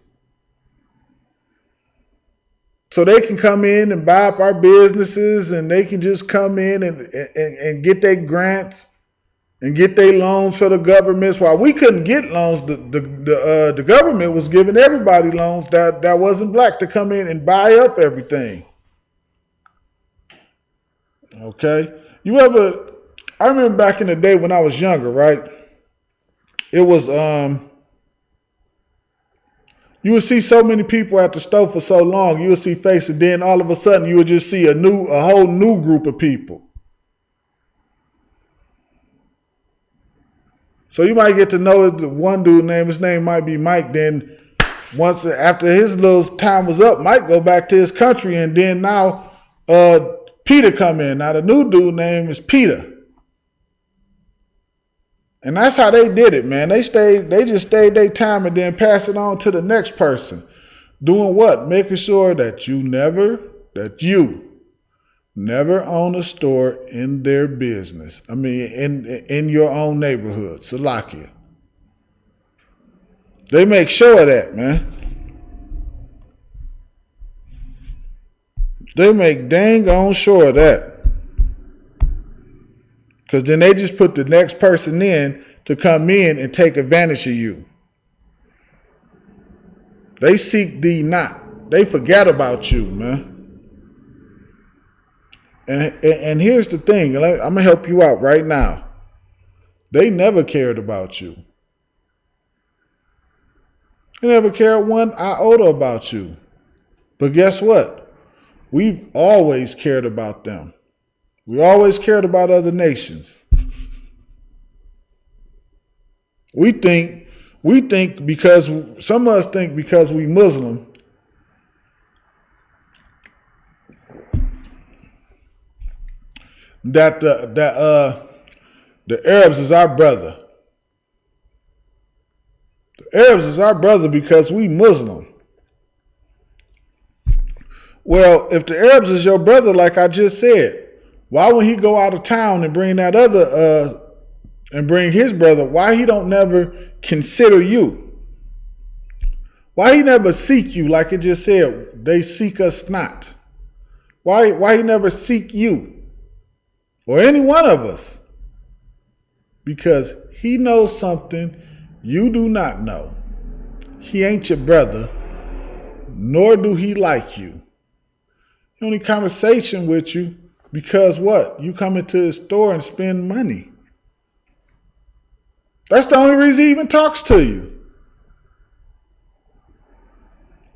S7: So they can come in and buy up our businesses, and they can just come in and get their grants and get their loans for the governments. While we couldn't get loans, the government was giving everybody loans that wasn't black to come in and buy up everything. Okay? I remember back in the day when I was younger, right? It was, you would see so many people at the store for so long, you would see faces, and then all of a sudden you would just see a whole new group of people. So you might get to know the one dude his name might be Mike. Then once after his little time was up, Mike go back to his country, and then now Peter come in. Now the new dude name is Peter. And that's how they did it, man. They just stayed their time and then pass it on to the next person. Doing what? Making sure that you never own a store in their business. I mean, in your own neighborhood, Salakia. They make sure of that, man. They make dang on sure of that. Because then they just put the next person in to come in and take advantage of you. They seek thee not. They forget about you, man. And here's the thing. I'm going to help you out right now. They never cared about you. They never cared one iota about you. But guess what? We've always cared about them. We always cared about other nations. We think because some of us think because we Muslim, that the Arabs is our brother. The Arabs is our brother because we Muslim. Well, if the Arabs is your brother, like I just said, why would he go out of town and bring that other, and bring his brother? Why he don't never consider you? Why he never seek you? Like it just said, they seek us not. Why he never seek you or any one of us? Because he knows something you do not know. He ain't your brother, nor do he like you. He only conversation with you because what? You come into his store and spend money. That's the only reason he even talks to you.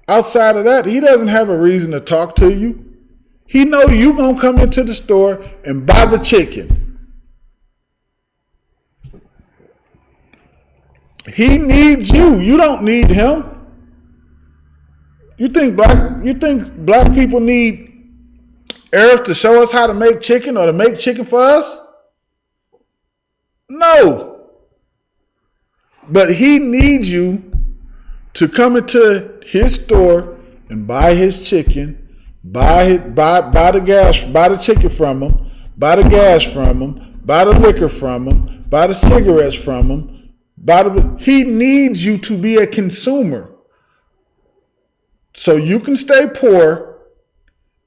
S7: Outside of that, he doesn't have a reason to talk to you. He know you gonna come into the store and buy the chicken. He needs you. You don't need him. You think black people need Arabs to show us how to make chicken or to make chicken for us? No. But he needs you to come into his store and buy his chicken, buy the chicken from him, buy the gas from him, buy the liquor from him, buy the cigarettes from him. He needs you to be a consumer. So you can stay poor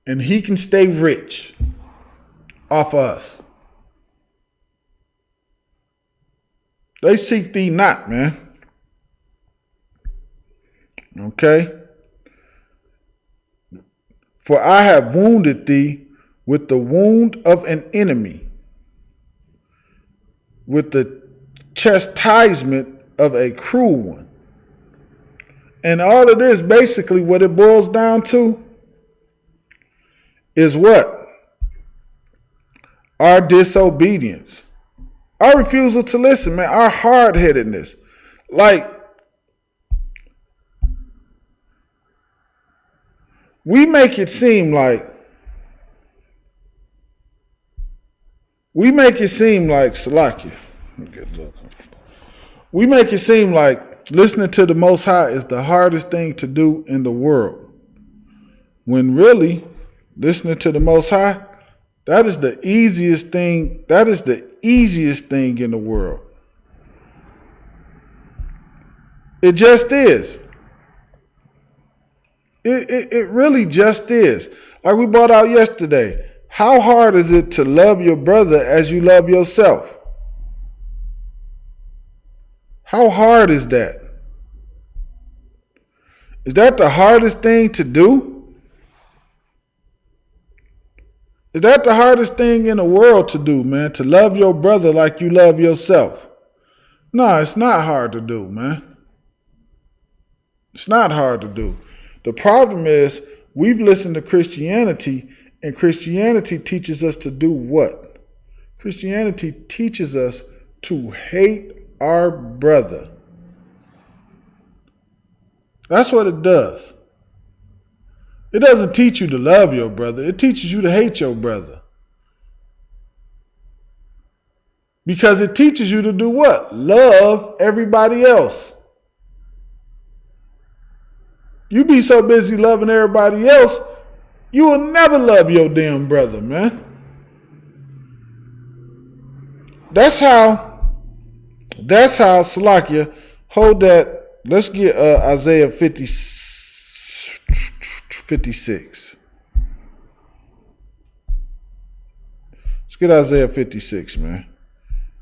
S7: and he can stay rich off of us. They seek thee not, man. Okay? For I have wounded thee with the wound of an enemy, with the chastisement of a cruel one. And all of this, basically, what it boils down to is what? our disobedience, our refusal to listen, man, our hard-headedness. Like, we make it seem like Salaki. We make it seem like listening to the Most High is the hardest thing to do in the world. When really, listening to the Most High, that is the easiest thing. That is the easiest thing in the world. It just is. It really just is. Like we brought out yesterday. How hard is it to love your brother as you love yourself? How hard is that? Is that the hardest thing to do? Is that the hardest thing in the world to do, man? To love your brother like you love yourself? No, it's not hard to do, man. It's not hard to do. The problem is we've listened to Christianity, and Christianity teaches us to do what? Christianity teaches us to hate our brother. That's what it does. It doesn't teach you to love your brother. It teaches you to hate your brother. Because it teaches you to do what? Love everybody else. You be so busy loving everybody else, you will never love your damn brother, man. That's how Salakia, hold that. Let's get Isaiah 56. Let's get Isaiah 56, man.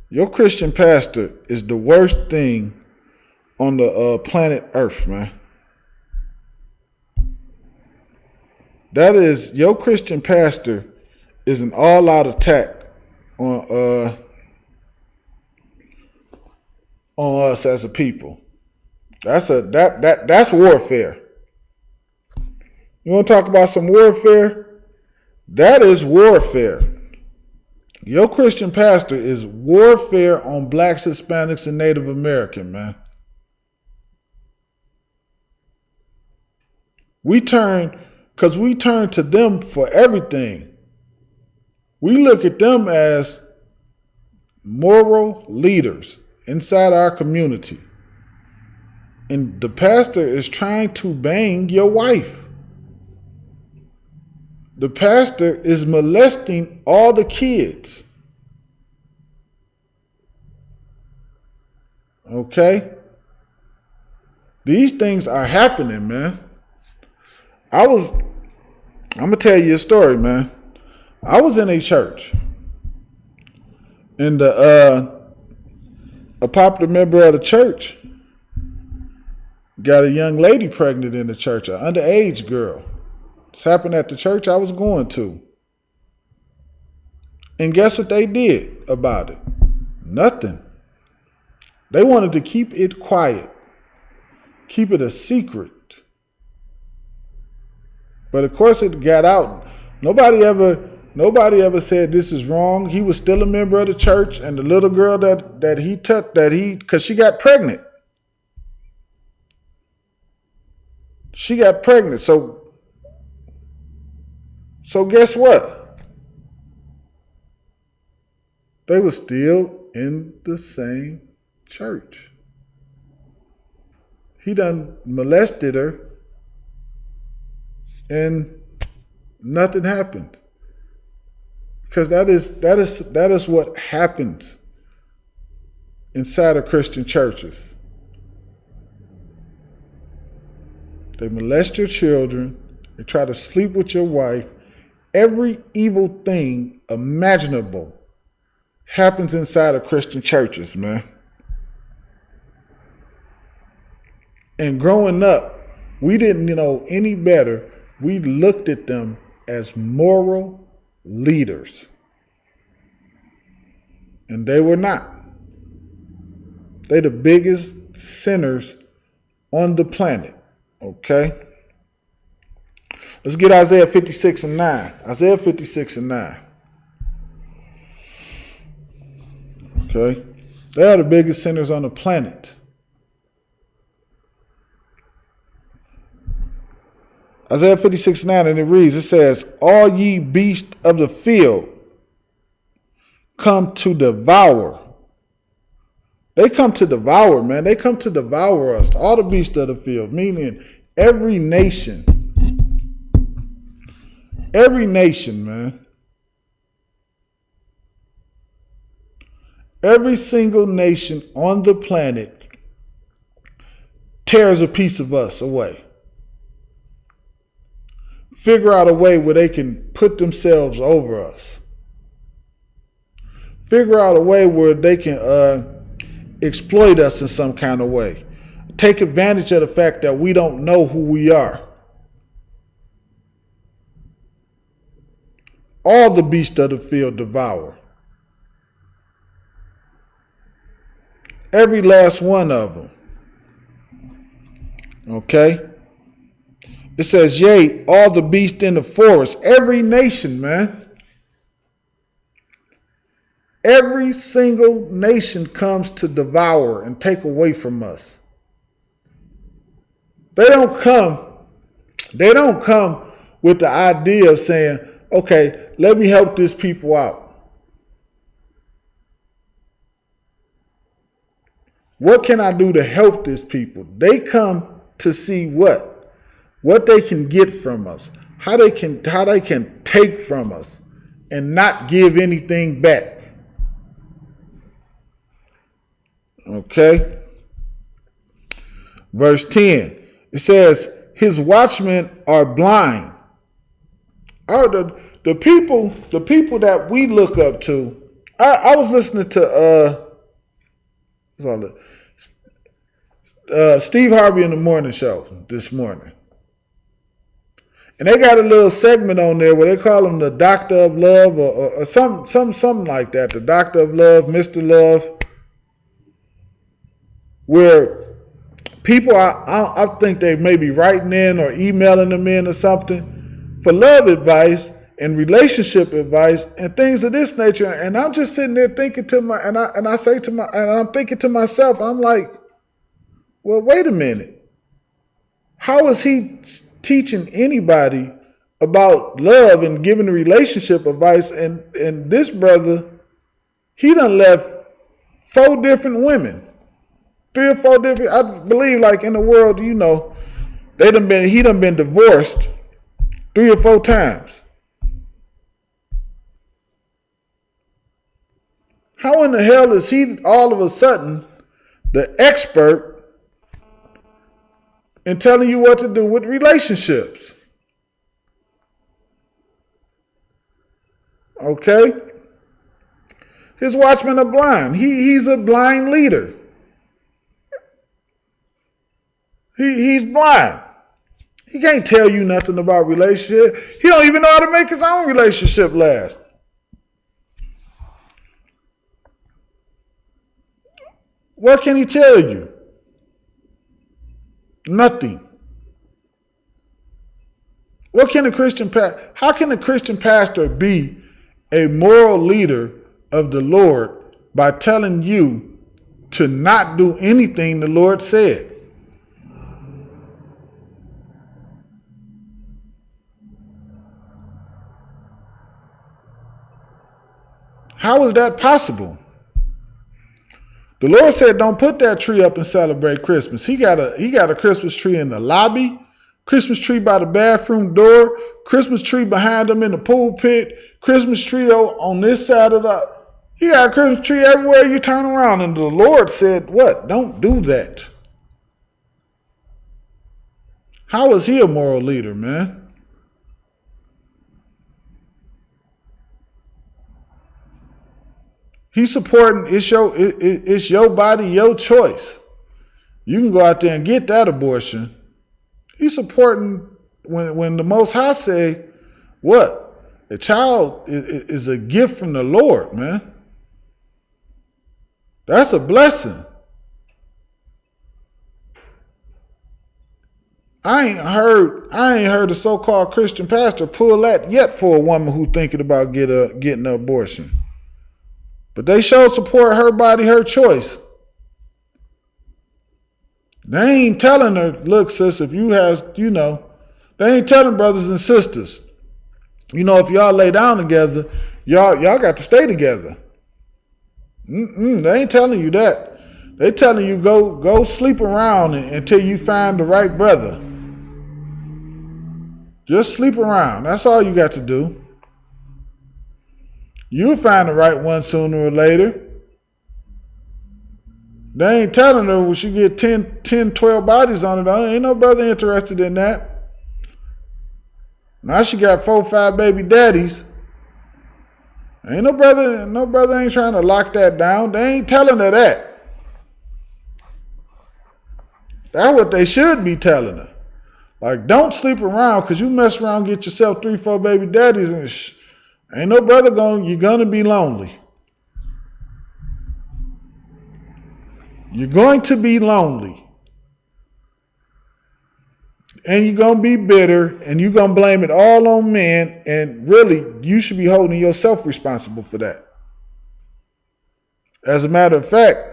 S7: Your Christian pastor is the worst thing on the planet Earth, man. That is, your Christian pastor is an all-out attack on us as a people. That's warfare. You want to talk about some warfare? That is warfare. Your Christian pastor is warfare on blacks, Hispanics, and Native American, man. We turn to them for everything. We look at them as moral leaders inside our community. And the pastor is trying to bang your wife. The pastor is molesting all the kids. Okay? These things are happening, man. I'm going to tell you a story, man. I was in a church. And a popular member of the church got a young lady pregnant in the church, an underage girl. This happened at the church I was going to. And guess what they did about it? Nothing. They wanted to keep it quiet. Keep it a secret. But of course it got out. Nobody ever said this is wrong. He was still a member of the church, and the little girl because she got pregnant. She got pregnant. So guess what? They were still in the same church. He done molested her, and nothing happened. Because that is what happens inside of Christian churches. They molest your children. They try to sleep with your wife. Every evil thing imaginable happens inside of Christian churches, man. And growing up, we didn't know any better. We looked at them as moral leaders. And they were not. They're the biggest sinners on the planet. Okay? Let's get Isaiah 56 and 9. Isaiah 56 and 9. Okay? They are the biggest sinners on the planet. Isaiah 56:9, and it reads, it says, all ye beasts of the field come to devour. They come to devour, man. They come to devour us. All the beasts of the field, meaning every nation. Every nation, man. Every single nation on the planet tears a piece of us away. Figure out a way where they can put themselves over us. Figure out a way where they can exploit us in some kind of way. Take advantage of the fact that we don't know who we are. All the beasts of the field devour. Every last one of them. Okay? It says, yea, all the beasts in the forest. Every nation, man. Every single nation comes to devour and take away from us. They don't come with the idea of saying, okay, let me help this people out. What can I do to help this people? They come to see what they can get from us, how they can take from us and not give anything back. Okay. Verse 10, it says, his watchmen are blind. The people that we look up to, I was listening to Steve Harvey in the morning show this morning. And they got a little segment on there where they call him the Doctor of Love or something like that. The Doctor of Love, Mr. Love. Where people, I think they may be writing in or emailing them in or something for love advice and relationship advice and things of this nature. And I'm just sitting there thinking to I'm thinking to myself, I'm like, well, wait a minute. How is he teaching anybody about love and giving relationship advice? And this brother, he done left 4 different women. 3 or 4 different, I believe, like in the world, he done been divorced 3 or 4 times. How in the hell is he all of a sudden the expert in telling you what to do with relationships? Okay? His watchmen are blind. He's a blind leader. He's blind. He can't tell you nothing about relationship. He don't even know how to make his own relationship last. What can he tell you? Nothing. How can a Christian pastor be a moral leader of the Lord by telling you to not do anything the Lord said? How is that possible? The Lord said, don't put that tree up and celebrate Christmas. He got a Christmas tree in the lobby, Christmas tree by the bathroom door, Christmas tree behind him in the pulpit, Christmas tree on this side of he got a Christmas tree everywhere you turn around. And the Lord said, what? Don't do that. How is he a moral leader, man? He's supporting, it's your body, your choice. You can go out there and get that abortion. He's supporting when the Most High say, what? A child is a gift from the Lord, man. That's a blessing. I ain't heard a so-called Christian pastor pull that yet for a woman who's thinking about getting an abortion. But they show support, her body, her choice. They ain't telling her, look, sis, if you have, they ain't telling brothers and sisters, if y'all lay down together, y'all got to stay together. They ain't telling you that. They telling you go sleep around until you find the right brother. Just sleep around. That's all you got to do. You'll find the right one sooner or later. They ain't telling her when she get 10, 12 bodies on her. Ain't no brother interested in that. Now she got 4, 5 baby daddies. Ain't no brother ain't trying to lock that down. They ain't telling her that. That's what they should be telling her. Like, don't sleep around, because you mess around, get yourself 3, 4 baby daddies, and ain't no brother you're gonna be lonely. You're going to be lonely. And you're going to be bitter, and you're going to blame it all on men, and really, you should be holding yourself responsible for that. As a matter of fact,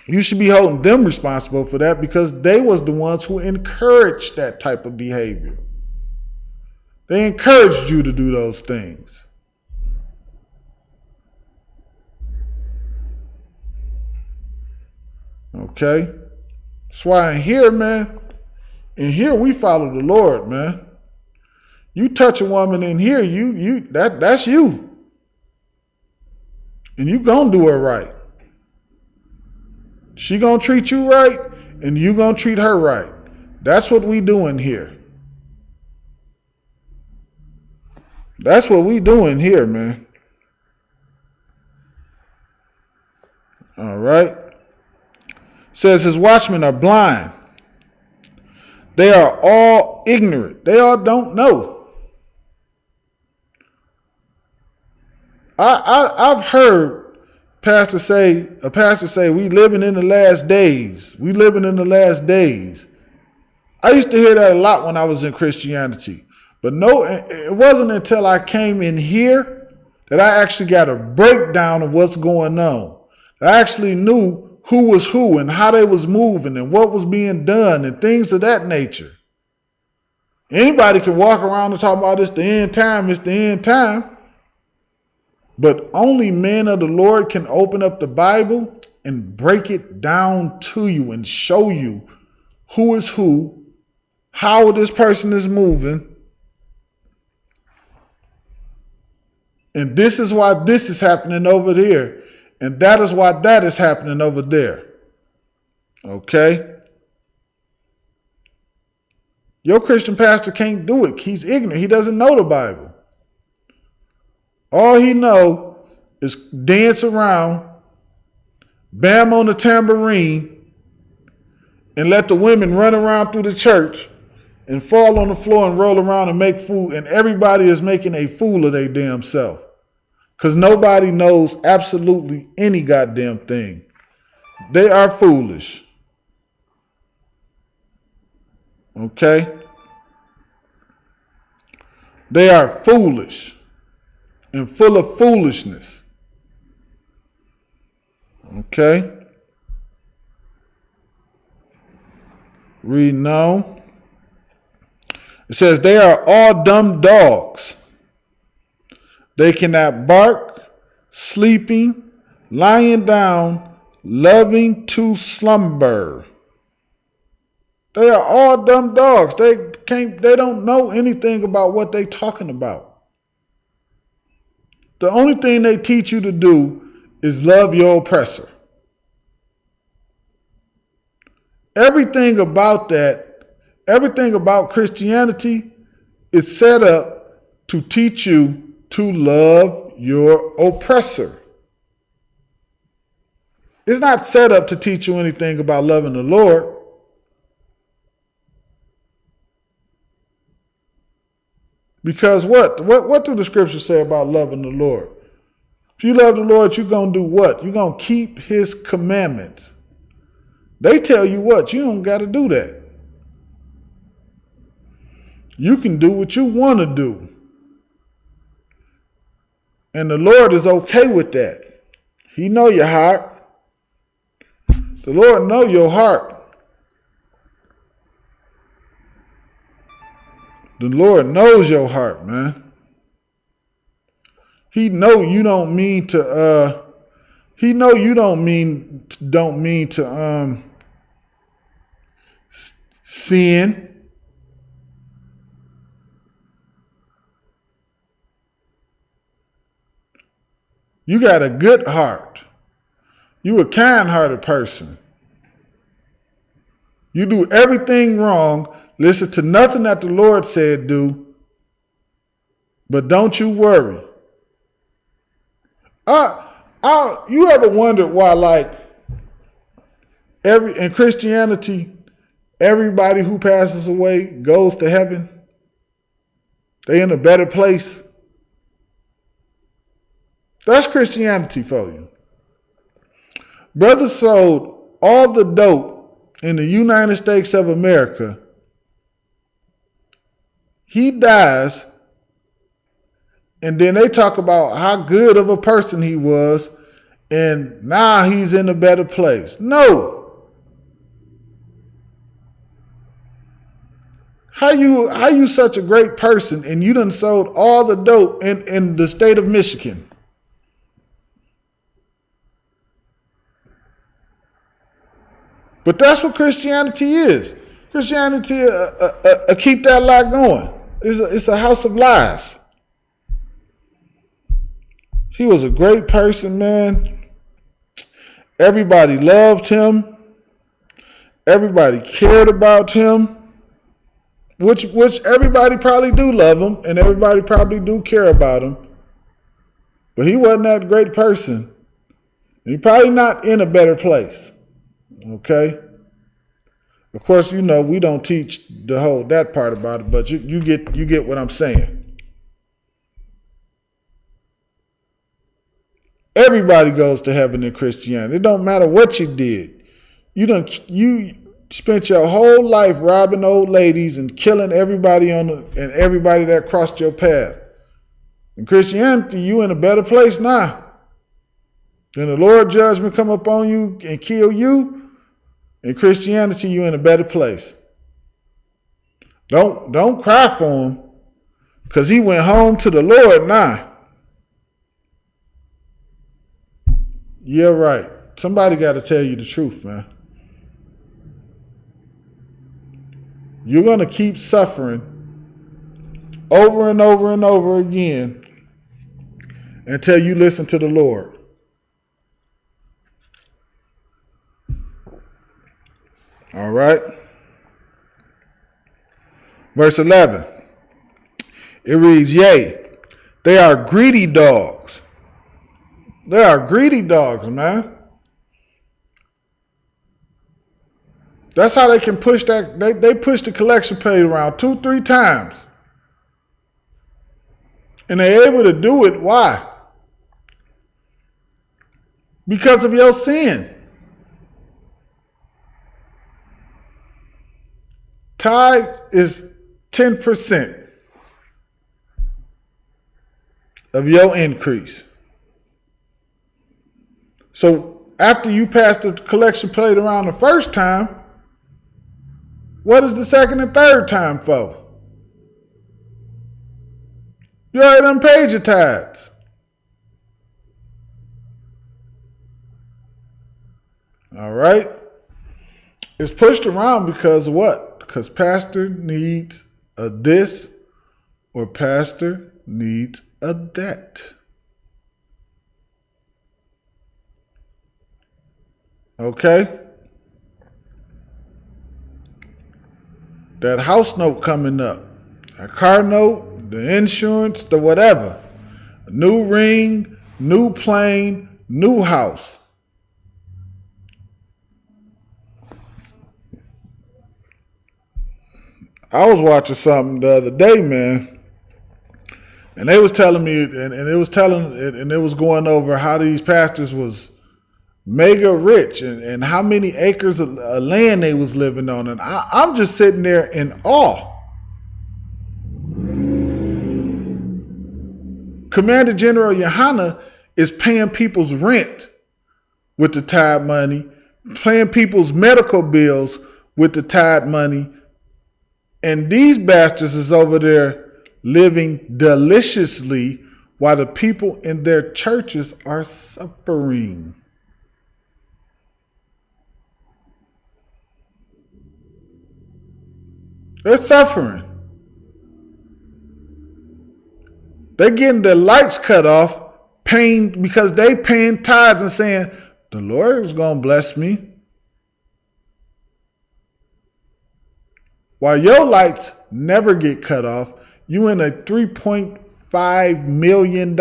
S7: you should be holding them responsible for that, because they was the ones who encouraged that type of behavior. They encouraged you to do those things. Okay? That's why in here, man, we follow the Lord, man. You touch a woman in here, that's you. And you gonna do her right. She gonna treat you right, and you gonna treat her right. That's what we doing here. That's what we doing here, man. All right. Says his watchmen are blind. They are all ignorant. They all don't know. I've heard a pastor say, we living in the last days. We living in the last days. I used to hear that a lot when I was in Christianity. But no, it wasn't until I came in here that I actually got a breakdown of what's going on. I actually knew who was who and how they was moving and what was being done and things of that nature. Anybody can walk around and talk about it's the end time. But only men of the Lord can open up the Bible and break it down to you and show you who is who, how this person is moving. And this is why this is happening over here. And that is why that is happening over there. Okay? Your Christian pastor can't do it. He's ignorant. He doesn't know the Bible. All he know is dance around, bam on the tambourine, and let the women run around through the church and fall on the floor and roll around and make fool. And everybody is making a fool of their damn self. Because nobody knows absolutely any goddamn thing. They are foolish. Okay? They are foolish and full of foolishness. Okay? Read now. It says, they are all dumb dogs. They cannot bark, sleeping, lying down, loving to slumber. They are all dumb dogs. They don't know anything about what they talking about. The only thing they teach you to do is love your oppressor. Everything about Christianity is set up to teach you to love your oppressor. It's not set up to teach you anything about loving the Lord. Because what do the scriptures say about loving the Lord? If you love the Lord, you're going to do what? You're going to keep his commandments. They tell you what? You don't got to do that. You can do what you want to do. And the Lord is okay with that. He know your heart. The Lord know your heart. The Lord knows your heart, man. He know you don't mean to he know you don't mean to sin. You got a good heart. You a kind-hearted person. You do everything wrong. Listen to nothing that the Lord said do. But don't you worry. You ever wondered why, like, in Christianity, everybody who passes away goes to heaven? They in a better place. That's Christianity for you. Brother sold all the dope in the United States of America. He dies, and then they talk about how good of a person he was, and now he's in a better place. No. How you such a great person and you done sold all the dope in the state of Michigan? But that's what Christianity is. Christianity keep that lie going. It's a house of lies. He was a great person, man. Everybody loved him. Everybody cared about him. Which everybody probably do love him, and everybody probably do care about him. But he wasn't that great person. He's probably not in a better place. Okay? Of course, you know, we don't teach that part about it, but you get what I'm saying. Everybody goes to heaven in Christianity. It don't matter what you did. You spent your whole life robbing old ladies and killing everybody and everybody that crossed your path. In Christianity, you in a better place now. Then the Lord judgment come upon you and kill you. In Christianity, you in a better place. Don't cry for him, because he went home to the Lord now. Yeah, right. Somebody got to tell you the truth, man. You're going to keep suffering over and over and over again until you listen to the Lord. All right. Verse 11. It reads, yea, they are greedy dogs. They are greedy dogs, man. That's how they can push that. They push the collection plate around 2-3 times. And they're able to do it. Why? Because of your sin. Tithe is 10% of your increase. So after you pass the collection plate around the first time, what is the second and third time for? You already done paid your tithes. All right? It's pushed around because of what? Because pastor needs a this or pastor needs a that. Okay? That house note coming up, that car note, the insurance, the whatever. A new ring, new plane, new house. I was watching something the other day, man, and they was telling me, and it was going over how these pastors was mega rich and how many acres of land they was living on. And I'm just sitting there in awe. Commander General Yohana is paying people's rent with the tithe money, paying people's medical bills with the tithe money, and these bastards is over there living deliciously while the people in their churches are suffering. They're suffering. They're getting their lights cut off, paying because they paying tithes and saying, the Lord is going to bless me. While your lights never get cut off, you in a $3.5 million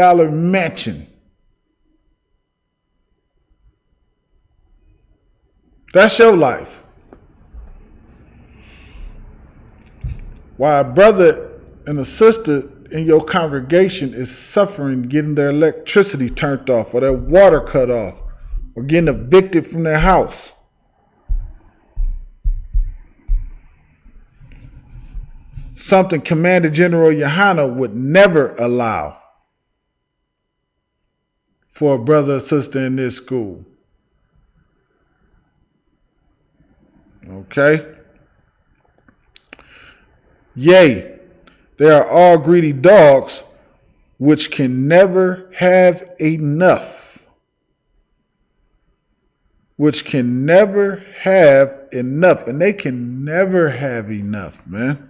S7: mansion. That's your life. While a brother and a sister in your congregation is suffering, getting their electricity turned off or their water cut off or getting evicted from their house. Something Commander General Yohana would never allow for a brother or sister in this school. Okay? Yea, they are all greedy dogs which can never have enough. Which can never have enough. And they can never have enough, man.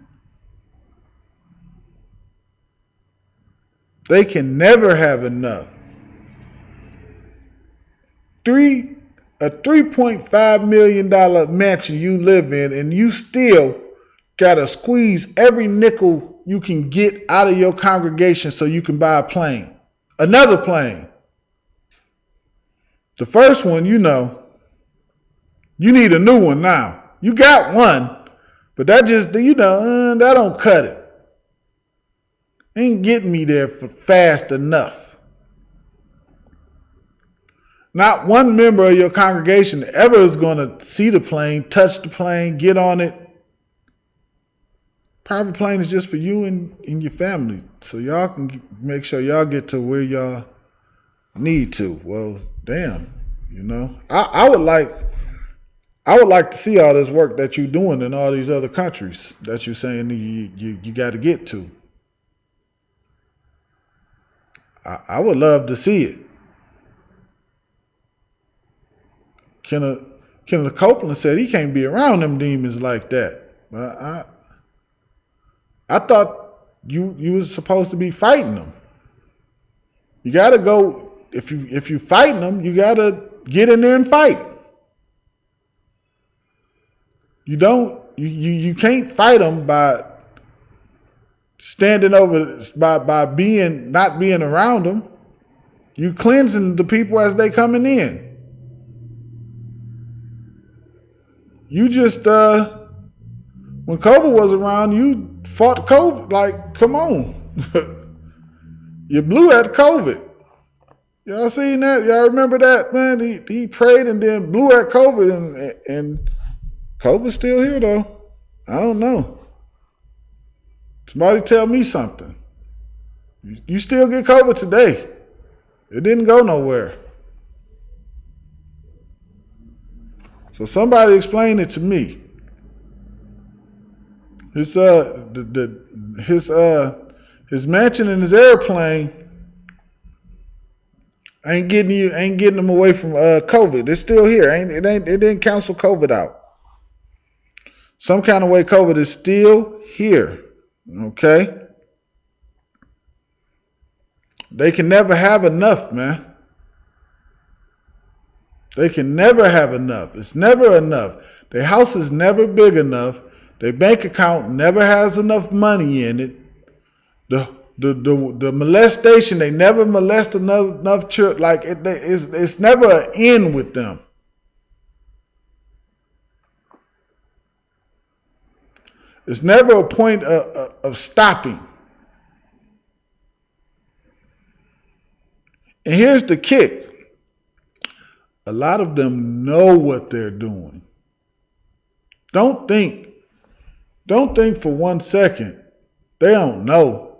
S7: They can never have enough. A $3.5 million mansion you live in, and you still got to squeeze every nickel you can get out of your congregation so you can buy a plane. Another plane. The first one, you know, you need a new one now. You got one, but that just, you know, that don't cut it. Ain't getting me there for fast enough. Not one member of your congregation ever is going to see the plane, touch the plane, get on it. Private plane is just for you and your family. So y'all can make sure y'all get to where y'all need to. Well, damn, you know. I would like to see all this work that you're doing in all these other countries that you're saying you got to get to. I would love to see it. Kenneth Copeland said he can't be around them demons like that. But I thought you was supposed to be fighting them. You got to go, if you fighting them, you got to get in there and fight. You can't fight them by standing over, by not being around them. You cleansing the people as they coming in. You just when COVID was around, you fought COVID. Like, come on. You blew at COVID. Y'all seen that? Y'all remember that, man? He prayed and then blew at COVID, and COVID's still here though. I don't know. Somebody tell me something. You still get COVID today. It didn't go nowhere. So somebody explain it to me. His mansion and his airplane ain't getting him away from COVID. It's still here. It didn't cancel COVID out. Some kind of way COVID is still here. Okay? They can never have enough, man. They can never have enough. It's never enough. Their house is never big enough. Their bank account never has enough money in it. The molestation, they never molest enough children. Like it's never an end with them. It's never a point of stopping. And here's the kick. A lot of them know what they're doing. Don't think for 1 second they don't know.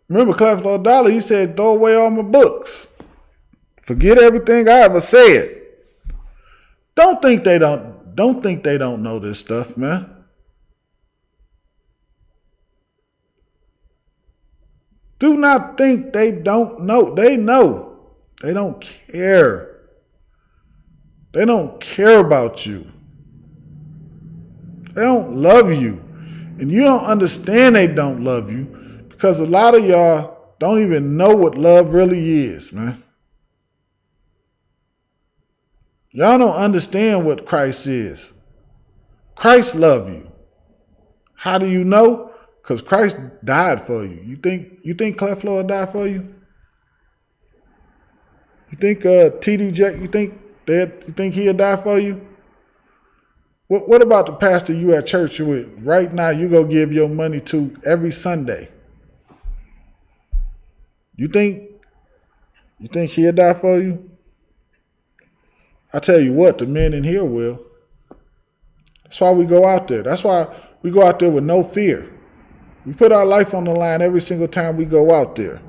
S7: Remember Cleflo Dollar, he said, throw away all my books. Forget everything I ever said. Don't think they don't know this stuff, man. Do not think they don't know. They know. They don't care. They don't care about you. They don't love you. And you don't understand they don't love you because a lot of y'all don't even know what love really is, man. Y'all don't understand what Christ is. Christ loved you. How do you know? Because Christ died for you. You think Clef Lord died for you? You think TD Jack, you think he'll die for you? What about the pastor you at church with right now you go give your money to every Sunday? You think he'll die for you? I tell you what, the men in here will. That's why we go out there. That's why we go out there with no fear. We put our life on the line every single time we go out there.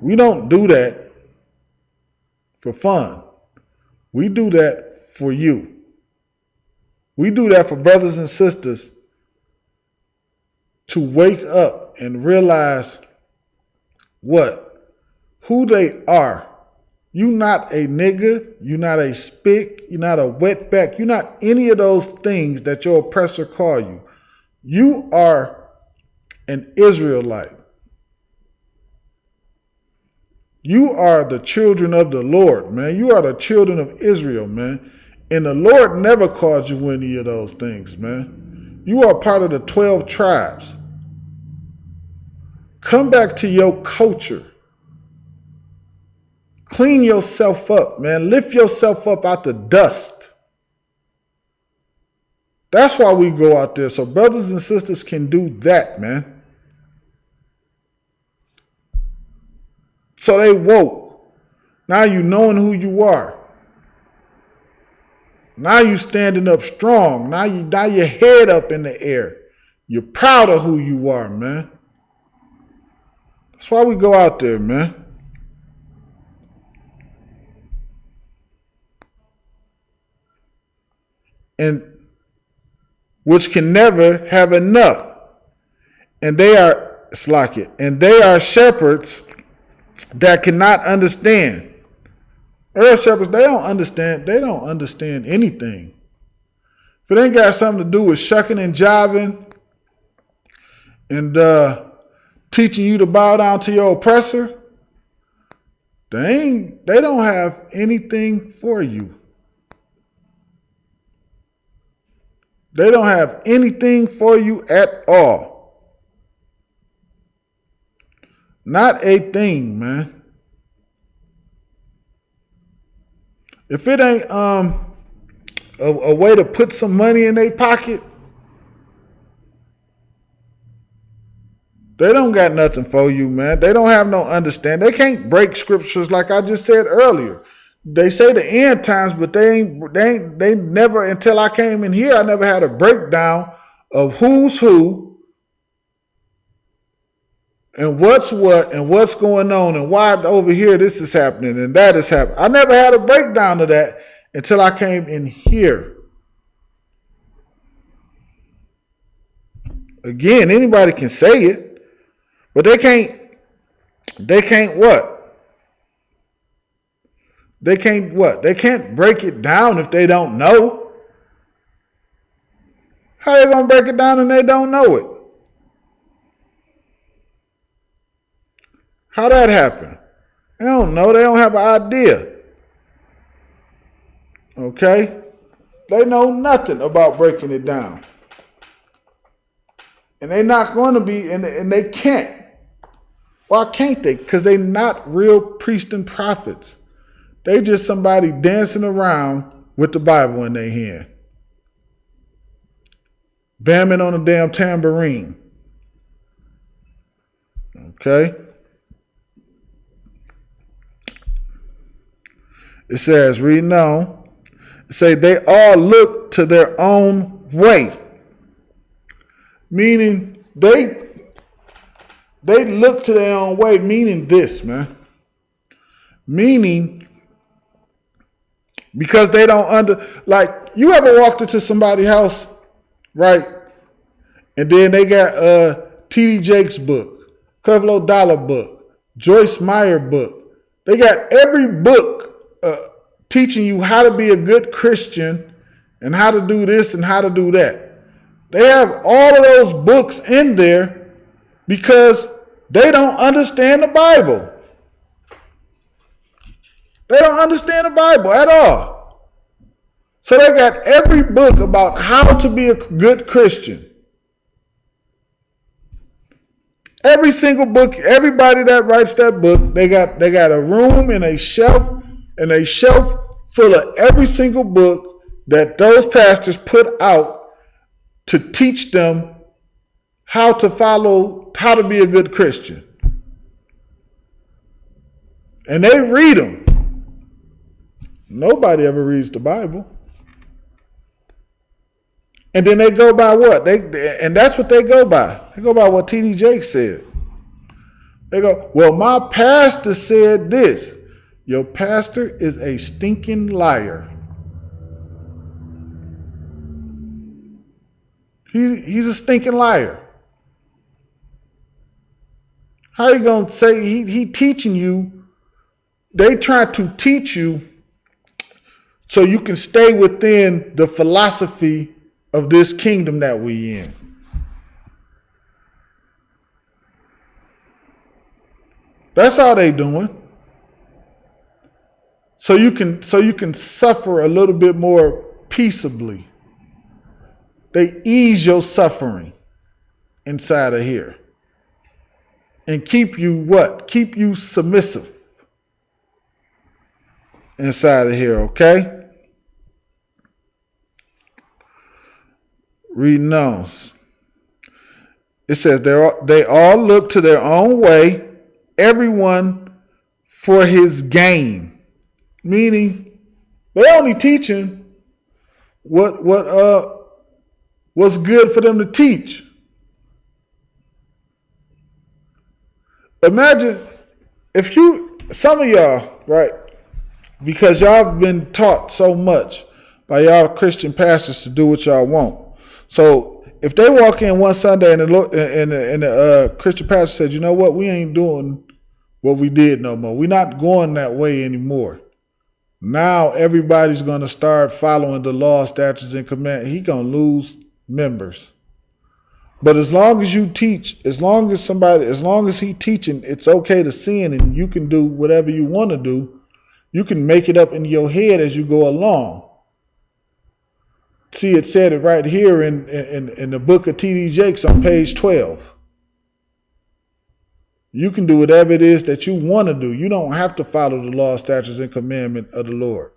S7: We don't do that for fun. We do that for you. We do that for brothers and sisters to wake up and realize who they are. You not a nigga, you not a spick, you're not a wetback, you're not any of those things that your oppressor call you. You are an Israelite. You are the children of the Lord, man. You are the children of Israel, man. And the Lord never called you any of those things, man. You are part of the 12 tribes. Come back to your culture. Clean yourself up, man. Lift yourself up out the dust. That's why we go out there, so brothers and sisters can do that, man. So they woke. Now you knowing who you are. Now you standing up strong. Now your head up in the air. You're proud of who you are, man. That's why we go out there, man. And which can never have enough. And they are shepherds that cannot understand. Earth shepherds, they don't understand anything. If it ain't got something to do with shucking and jiving and teaching you to bow down to your oppressor, they don't have anything for you. They don't have anything for you at all. Not a thing, man. If it ain't a way to put some money in their pocket, they don't got nothing for you, man. They don't have no understanding. They can't break scriptures like I just said earlier. They say the end times, but they never, until I came in here, I never had a breakdown of who's who and what's what and what's going on and why over here this is happening and that is happening. I never had a breakdown of that until I came in here. Again, anybody can say it, but they can't what? They can't what? They can't break it down if they don't know. How they gonna break it down and they don't know it? How that happen? They don't know. They don't have an idea. Okay? They know nothing about breaking it down. And they're not going to be, and they can't. Why can't they? Because they're not real priests and prophets. They just somebody dancing around with the Bible in their hand. Bamming on a damn tambourine. Okay? It says, reading on, it say they all look to their own way. Meaning they look to their own way, meaning this, man. Meaning Because they don't like, you ever walked into somebody's house, right? And then they got T.D. Jakes' book, Creflo Dollar book, Joyce Meyer book. They got every book teaching you how to be a good Christian and how to do this and how to do that. They have all of those books in there because they don't understand the Bible. They don't understand the Bible at all. So they got every book about how to be a good Christian. Every single book, everybody that writes that book, they got a room and a shelf full of every single book that those pastors put out to teach them how to be a good Christian. And they read them. Nobody ever reads the Bible. And then they go by what? And that's what they go by. They go by what T.D. Jakes said. They go, well, my pastor said this. Your pastor is a stinking liar. He's a stinking liar. How you going to say he teaching you? They try to teach you so you can stay within the philosophy of this kingdom that we in. That's all they doing. So you can suffer a little bit more peaceably. They ease your suffering inside of here. And keep you what? Keep you submissive inside of here, okay? Reading on. It says they all look to their own way, everyone for his gain. Meaning they only teaching what's good for them to teach. Imagine if some of y'all, right, because y'all been taught so much by y'all Christian pastors to do what y'all want. So if they walk in one Sunday and the Christian pastor said, you know what, we ain't doing what we did no more. We're not going that way anymore. Now everybody's going to start following the law, statutes, and commandments. He's going to lose members. But as long as you teach, as long as he teaching, it's okay to sin and you can do whatever you want to do. You can make it up in your head as you go along. See, it said it right here in the book of T.D. Jakes on page 12. You can do whatever it is that you want to do. You don't have to follow the law, statutes, and commandment of the Lord.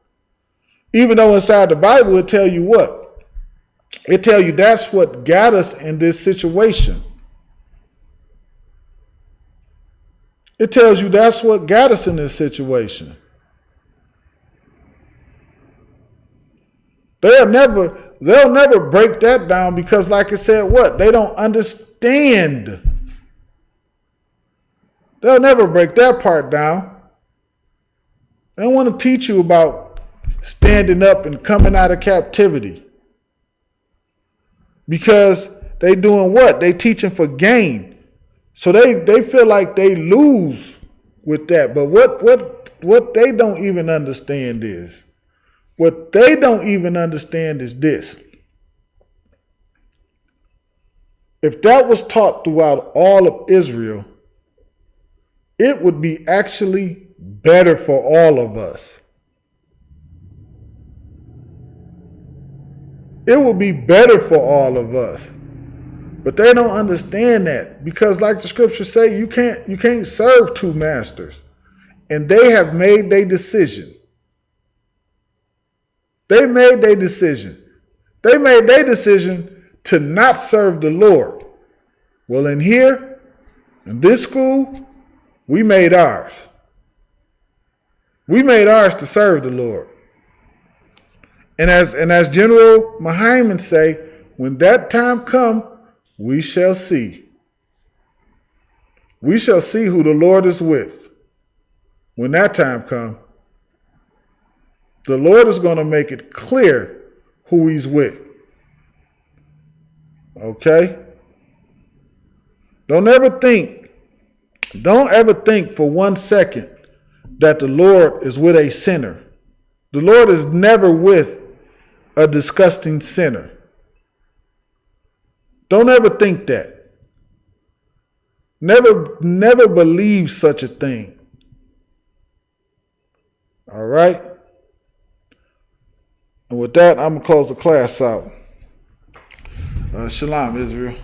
S7: Even though inside the Bible it tell you what? It tell you that's what got us in this situation. It tells you that's what got us in this situation. They'll never break that down because, like I said, what? They don't understand. They'll never break that part down. They don't want to teach you about standing up and coming out of captivity. Because they doing what? They teaching for gain. So they feel like they lose with that. But what they don't even understand is, this. If that was taught throughout all of Israel, it would be actually better for all of us. It would be better for all of us. But they don't understand that because, like the scriptures say, you can't serve two masters. And they have made their decision. They made their decision. They made their decision to not serve the Lord. Well, in this school, we made ours. We made ours to serve the Lord. And as General Mahayman say, when that time come, we shall see. We shall see who the Lord is with when that time come. The Lord is going to make it clear who he's with. Okay? Don't ever think for 1 second that the Lord is with a sinner. The Lord is never with a disgusting sinner. Don't ever think that. Never believe such a thing. All right? And with that, I'm going to close the class out. Shalom, Israel.